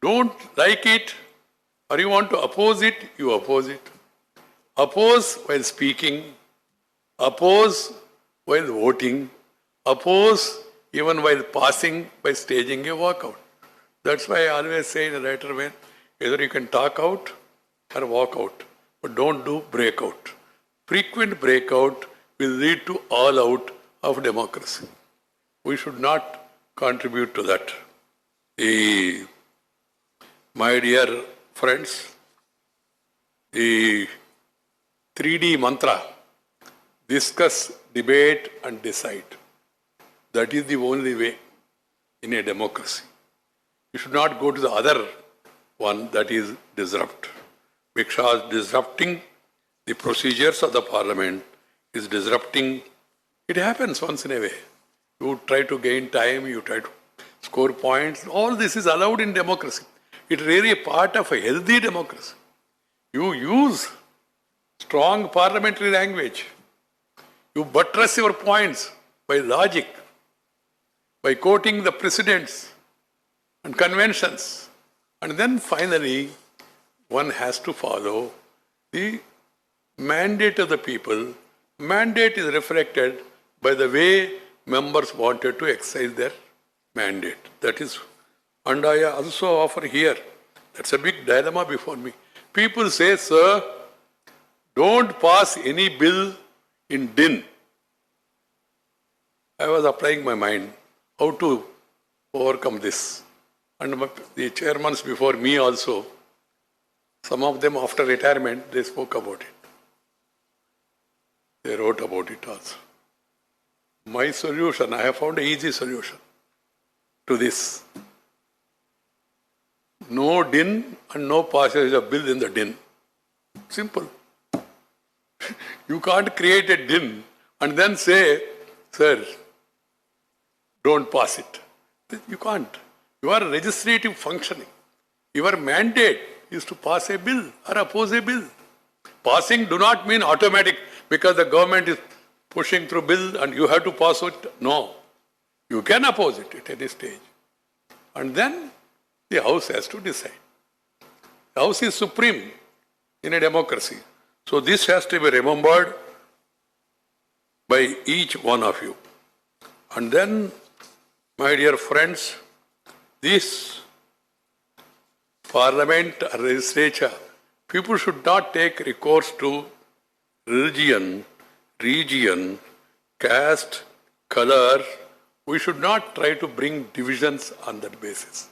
don't like it, or you want to oppose it, you oppose it. Oppose while speaking, oppose while voting, oppose even while passing by staging a walkout. That's why I always say in a writer way, either you can talk out or walk out, but don't do breakout. Frequent breakout will lead to all out of democracy. We should not contribute to that. My dear friends, the 3D mantra, discuss, debate and decide. That is the only way in a democracy. You should not go to the other one, that is disrupt. Because disrupting the procedures of the parliament is disrupting. It happens once in a way. You try to gain time, you try to score points. All this is allowed in democracy. It is really a part of a healthy democracy. You use strong parliamentary language. You buttress your points by logic, by quoting the precedents and conventions. And then finally, one has to follow the mandate of the people. Mandate is reflected by the way members wanted to exercise their mandate. That is, and I also offer here, that's a big dilemma before me. People say, sir, don't pass any bill in din. I was applying my mind how to overcome this. And the chairmans before me also, some of them after retirement, they spoke about it. They wrote about it also. My solution, I have found an easy solution to this. No din and no passage of bill in the din. Simple. You can't create a din and then say, sir, don't pass it. You can't. You are legislative functioning. Your mandate is to pass a bill or oppose a bill. Passing do not mean automatic because the government is pushing through bill and you have to pass it. No. You can oppose it at any stage. And then the House has to decide. The House is supreme in a democracy. So this has to be remembered by each one of you. And then, my dear friends, this parliament or legislature, people should not take recourse to religion, region, caste, color. We should not try to bring divisions on that basis.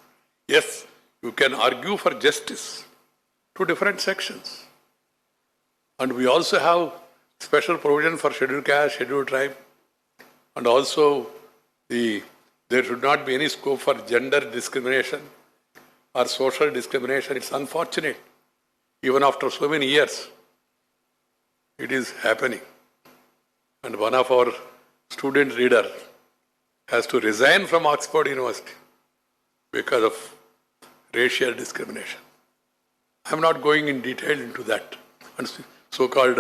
Yes, you can argue for justice to different sections. And we also have special provision for scheduled caste, scheduled tribe. And also there should not be any scope for gender discrimination or social discrimination. It's unfortunate. Even after so many years, it is happening. And one of our student leader has to resign from Oxford University because of racial discrimination. I'm not going in detail into that. And so-called,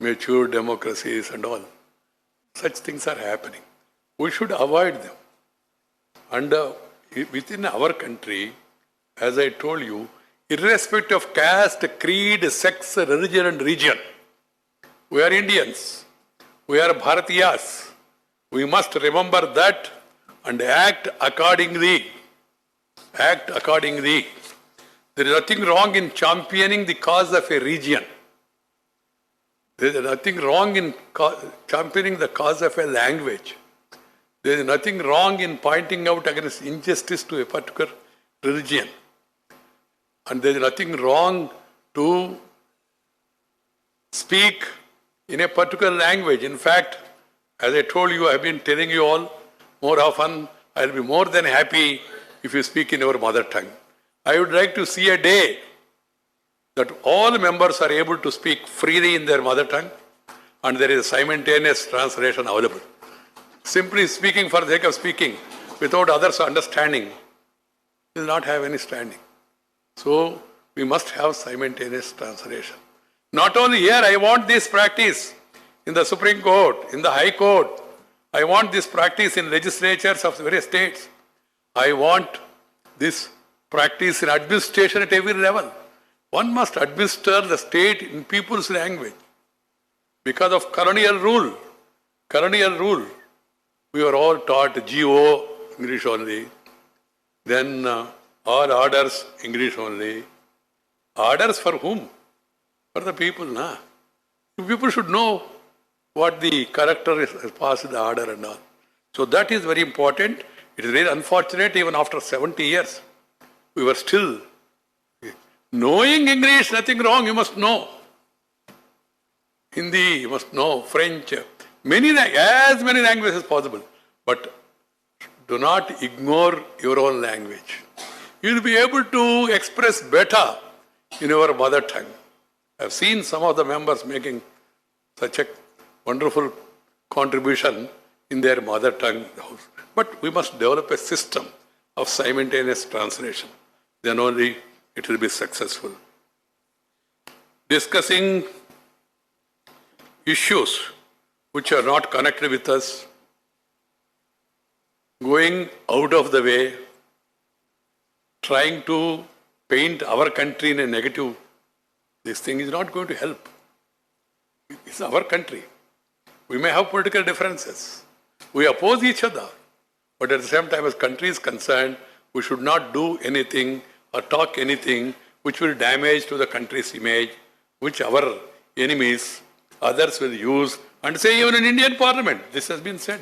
mature democracies and all. Such things are happening. We should avoid them. And within our country, as I told you, irrespective of caste, creed, sex, religion and region, we are Indians. We are Bharatiyas. We must remember that and act accordingly. Act accordingly. There is nothing wrong in championing the cause of a region. There is nothing wrong in championing the cause of a language. There is nothing wrong in pointing out against injustice to a particular religion. And there is nothing wrong to speak in a particular language. In fact, as I told you, I have been telling you all more often, I will be more than happy if you speak in your mother tongue. I would like to see a day that all members are able to speak freely in their mother tongue and there is a simultaneous translation available. Simply speaking for the sake of speaking without others understanding will not have any standing. So we must have simultaneous translation. Not only here, I want this practice in the Supreme Court, in the High Court. I want this practice in legislatures of various states. I want this practice in administration at every level. One must administer the state in people's language. Because of colonial rule, we were all taught GO, English only. Then all orders, English only. Orders for whom? For the people, na? People should know what the character is, has passed the order and all. So that is very important. It is very unfortunate, even after 70 years, we were still knowing English, nothing wrong, you must know. Hindi, you must know, French, as many languages as possible. But do not ignore your own language. You will be able to express better in your mother tongue. I have seen some of the members making such a wonderful contribution in their mother tongue. But we must develop a system of simultaneous translation. Then only it will be successful. Discussing issues which are not connected with us, going out of the way, trying to paint our country in a negative, this thing is not going to help. It's our country. We may have political differences. We oppose each other. But at the same time, as country is concerned, we should not do anything or talk anything which will damage to the country's image, which our enemies, others will use. And say even in Indian Parliament, this has been said,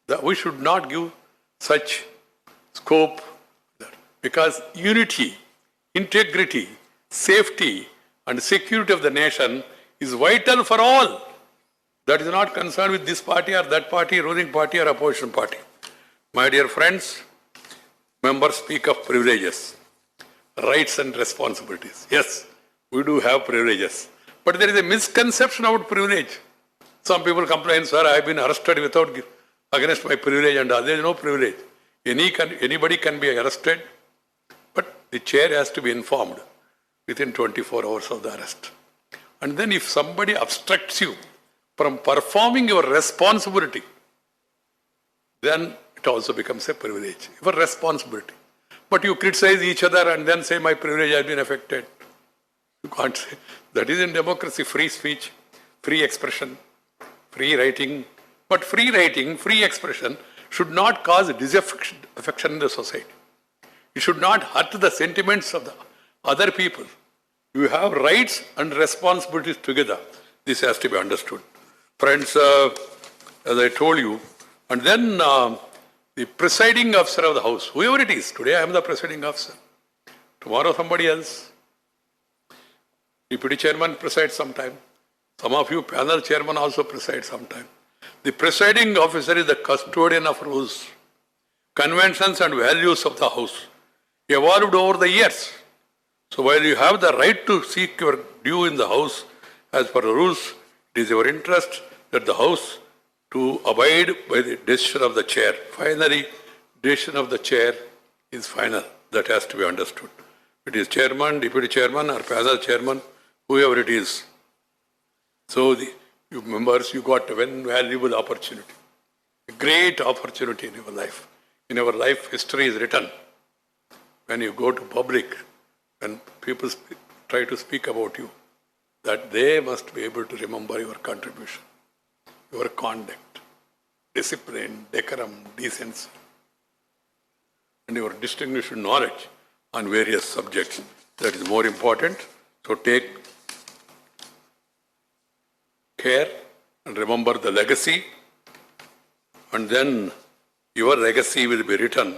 that we should not give such scope, because unity, integrity, safety and security of the nation is vital for all. That is not concerned with this party or that party, ruling party or opposition party. My dear friends, members speak of privileges, rights and responsibilities. Yes, we do have privileges. But there is a misconception about privilege. Some people complain, sir, I have been arrested against my privilege and all. There is no privilege. Anybody can be arrested, but the chair has to be informed within 24 hours of the arrest. And then if somebody obstructs you from performing your responsibility, then it also becomes a privilege, your responsibility. But you criticize each other and then say my privilege has been affected. You can't say. That is in democracy, free speech, free expression, free writing. But free writing, free expression should not cause disaffection in the society. It should not hurt the sentiments of the other people. You have rights and responsibilities together. This has to be understood. Friends, as I told you, and then the presiding officer of the house, whoever it is, today I am the presiding officer, tomorrow somebody else. Deputy chairman presides sometime. Some of you panel chairman also preside sometime. The presiding officer is the custodian of rules, conventions and values of the house, evolved over the years. So while you have the right to seek your due in the house as per the rules, it is your interest that the house to abide by the decision of the chair. Finally, decision of the chair is final. That has to be understood. It is chairman, deputy chairman or panel chairman, whoever it is. So you members, you got a very valuable opportunity, a great opportunity in your life. In our life, history is written. When you go to public, when people try to speak about you, that they must be able to remember your contribution, your conduct, discipline, decorum, decency, and your distinguished knowledge on various subjects. That is more important. So take care and remember the legacy, and then your legacy will be written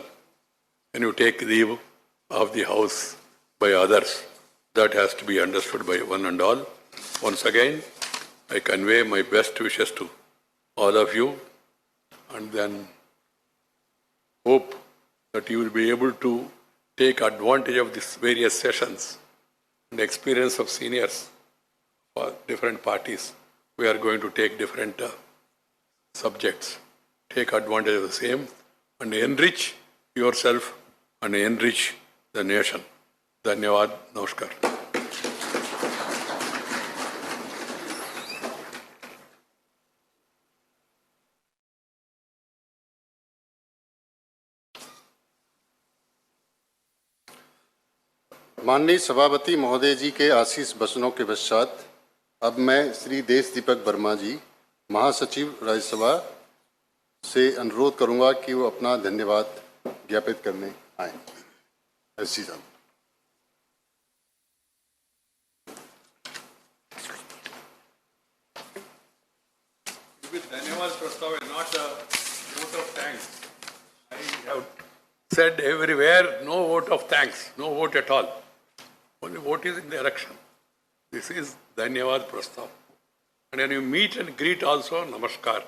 when you take leave of the house by others. That has to be understood by one and all. Once again, I convey my best wishes to all of you, and then hope that you will be able to take advantage of these various sessions and experience of seniors for different parties. We are going to take different subjects, take advantage of the same and enrich yourself and enrich the nation. धन्यवाद, नमस्कार। माननीय सभापति महोदय जी के आशीष वचनों के पश्चात अब मैं श्री देश दीपक वर्मा जी, महासचिव राज्यसभा, से अनुरोध करूंगा कि वो अपना धन्यवाद ज्ञापित करने आए। एसजी साहब। धन्यवाद प्रस्ताव है, not a vote of thanks. I have said everywhere, no vote of thanks, no vote at all. Only vote is in the election. This is Dhanyavad Prastav. And when you meet and greet also, Namaskar.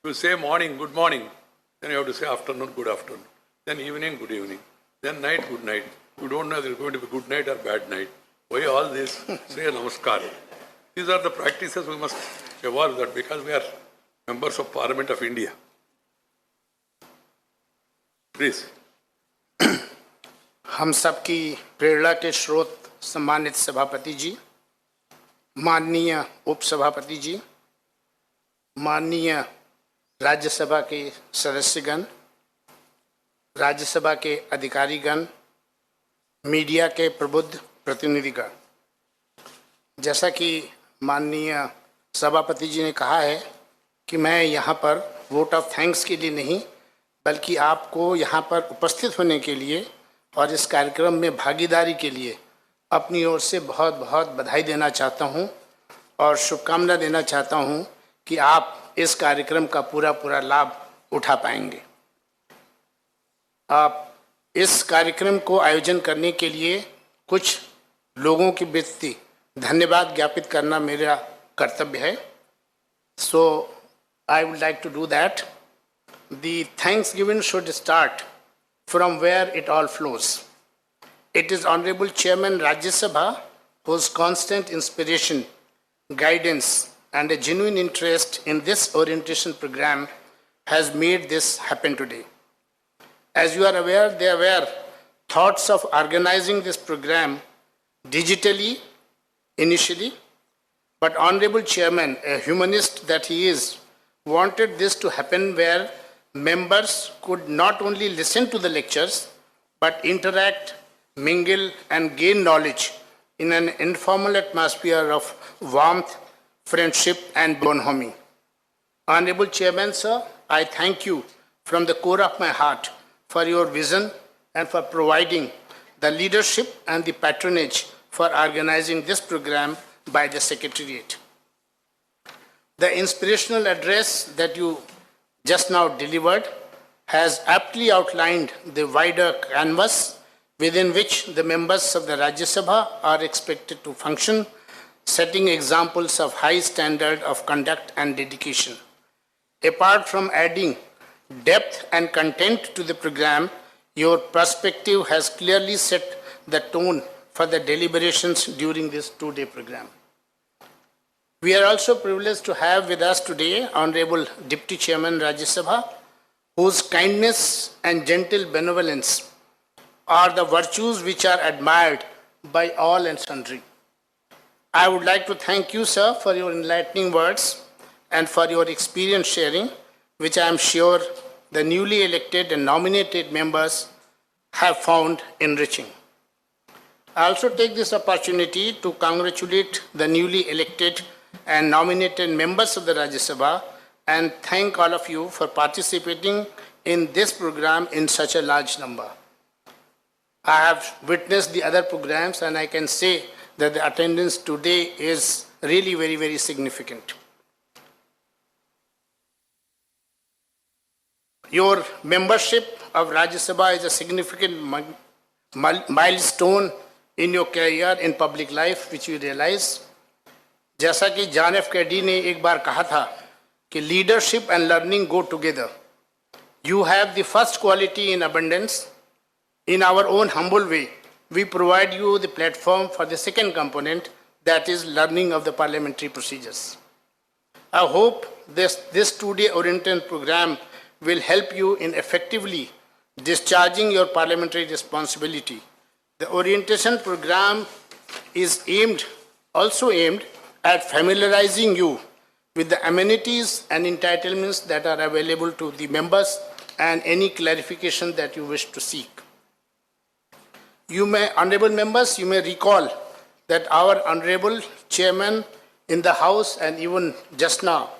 You say morning, good morning. Then you have to say afternoon, good afternoon. Then evening, good evening. Then night, good night. You don't know if it's going to be good night or bad night. Why all this? Say Namaskar. These are the practices we must evolve that because we are members of Parliament of India. Please. हम सबकी प्रेरणा के स्रोत सम्मानित सभापति जी, माननीय उपसभापति जी, माननीय राज्यसभा के सदस्यगण, राज्यसभा के अधिकारीगण, मीडिया के प्रबुद्ध प्रतिनिधिगण, जैसा कि माननीय सभापति जी ने कहा है कि मैं यहाँ पर वोट ऑफ थैंक्स के लिए नहीं बल्कि आपको यहाँ पर उपस्थित होने के लिए और इस कार्यक्रम में भागीदारी के लिए अपनी ओर से बहुत बहुत बधाई देना चाहता हूँ और शुभकामना देना चाहता हूँ कि आप इस कार्यक्रम का पूरा लाभ उठा पाएंगे। आप इस कार्यक्रम को आयोजन करने के लिए कुछ लोगों की प्रति धन्यवाद ज्ञापित करना मेरा कर्तव्य है। So I would like to do that. The Thanksgiving should start from where it all flows. It is Honorable Chairman Rajya Sabha whose constant inspiration, guidance and a genuine interest in this orientation program has made this happen today. As you are aware, there were thoughts of organizing this program digitally initially, but Honorable Chairman, a humanist that he is, wanted this to happen where members could not only listen to the lectures, but interact, mingle, and gain knowledge in an informal atmosphere of warmth, friendship, and bonhomie. Honorable Chairman, sir, I thank you from the core of my heart for your vision and for providing the leadership and the patronage for organizing this program by the Secretariat. The inspirational address that you just now delivered has aptly outlined the wider canvas within which the members of the Rajya Sabha are expected to function, setting examples of high standard of conduct and dedication. Apart from adding depth and content to the program, your perspective has clearly set the tone for the deliberations during this two-day program. We are also privileged to have with us today Honorable Deputy Chairman Rajya Sabha, whose kindness and gentle benevolence are the virtues which are admired by all and sundry. I would like to thank you, sir, for your enlightening words and for your experience sharing, which I am sure the newly elected and nominated members have found enriching. I also take this opportunity to congratulate the newly elected and nominated members of the Rajya Sabha and thank all of you for participating in this program in such a large number. I have witnessed the other programs and I can say that the attendance today is really very, very significant. Your membership of Rajya Sabha is a significant milestone in your career in public life, which you realize. जैसा कि John F कैडी ने एक बार कहा था कि leadership and learning go together. You have the first quality in abundance. In our own humble way, we provide you the platform for the second component, that is learning of the parliamentary procedures. I hope this two-day orientation program will help you in effectively discharging your parliamentary responsibility The orientation program is also aimed at familiarizing you with the amenities and entitlements that are available to the members and any clarification that you wish to seek. Honorable members, you may recall that our Honorable Chairman in the House and even just now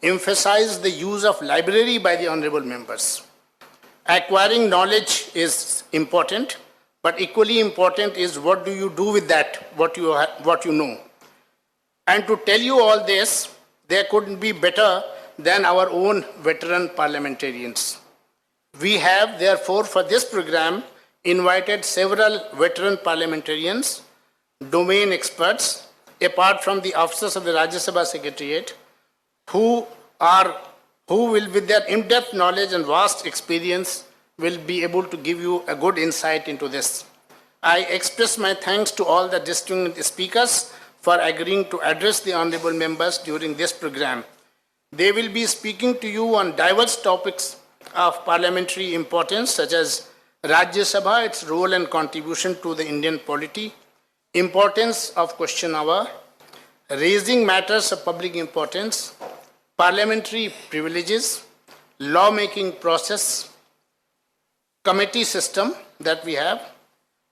emphasized the use of library by the honorable members. Acquiring knowledge is important, but equally important is what do you do with that, what you know. And to tell you all this, there couldn't be better than our own veteran parliamentarians. We have, therefore, for this program, invited several veteran parliamentarians, domain experts, apart from the officers of the Rajya Sabha Secretariat, who will, with their in-depth knowledge and vast experience, will be able to give you a good insight into this. I express my thanks to all the distinguished speakers for agreeing to address the honorable members during this program. They will be speaking to you on diverse topics of parliamentary importance, such as Rajya Sabha, its role and contribution to the Indian polity, importance of question hour, raising matters of public importance, parliamentary privileges, lawmaking process, committee system that we have,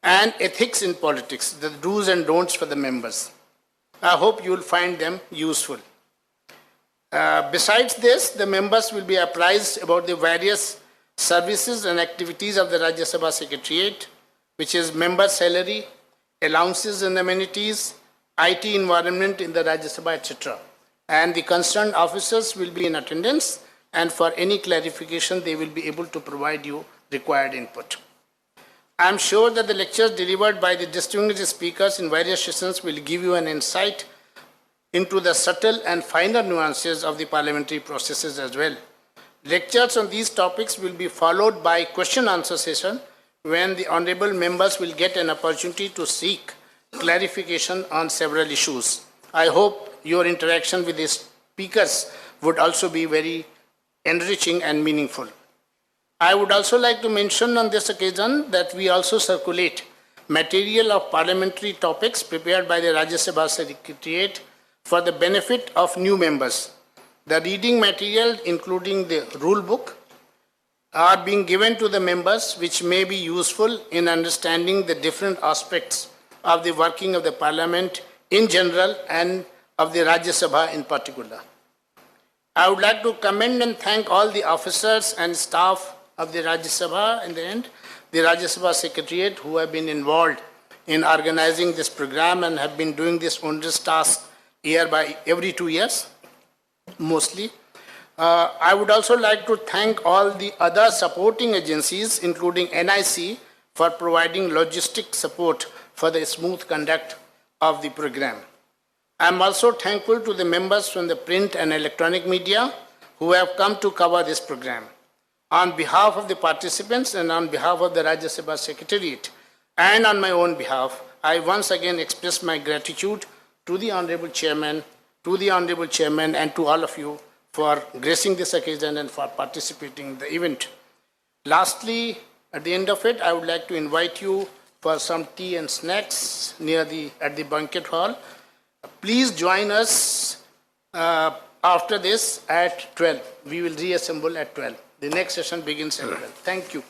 and ethics in politics, the do's and don'ts for the members. I hope you will find them useful. Besides this, the members will be apprised about the various services and activities of the Rajya Sabha Secretariat, which is member salary, allowances and amenities, IT environment in the Rajya Sabha, etc. And the concerned officers will be in attendance, and for any clarification, they will be able to provide you required input. I am sure that the lectures delivered by the distinguished speakers in various sessions will give you an insight into the subtle and finer nuances of the parliamentary processes as well. Lectures on these topics will be followed by question-answer session when the honorable members will get an opportunity to seek clarification on several issues. I hope your interaction with the speakers would also be very enriching and meaningful. I would also like to mention on this occasion that we also circulate material of parliamentary topics prepared by the Rajya Sabha Secretariat for the benefit of new members. The reading material, including the rule book, are being given to the members, which may be useful in understanding the different aspects of the working of the parliament in general and of the Rajya Sabha in particular. I would like to commend and thank all the officers and staff of the Rajya Sabha, in the end, the Rajya Sabha Secretariat, who have been involved in organizing this program and have been doing this onerous task every 2 years, mostly. I would also like to thank all the other supporting agencies, including NIC, for providing logistic support for the smooth conduct of the program. I am also thankful to the members from the print and electronic media who have come to cover this program. On behalf of the participants and on behalf of the Rajya Sabha Secretariat and on my own behalf, I once again express my gratitude to the Honorable Chairman, and to all of you for gracing this occasion and for participating in the event. Lastly, at the end of it, I would like to invite you for some tea and snacks at the banquet hall. Please join us after this at 12. We will reassemble at 12. The next session begins at 12. Thank you.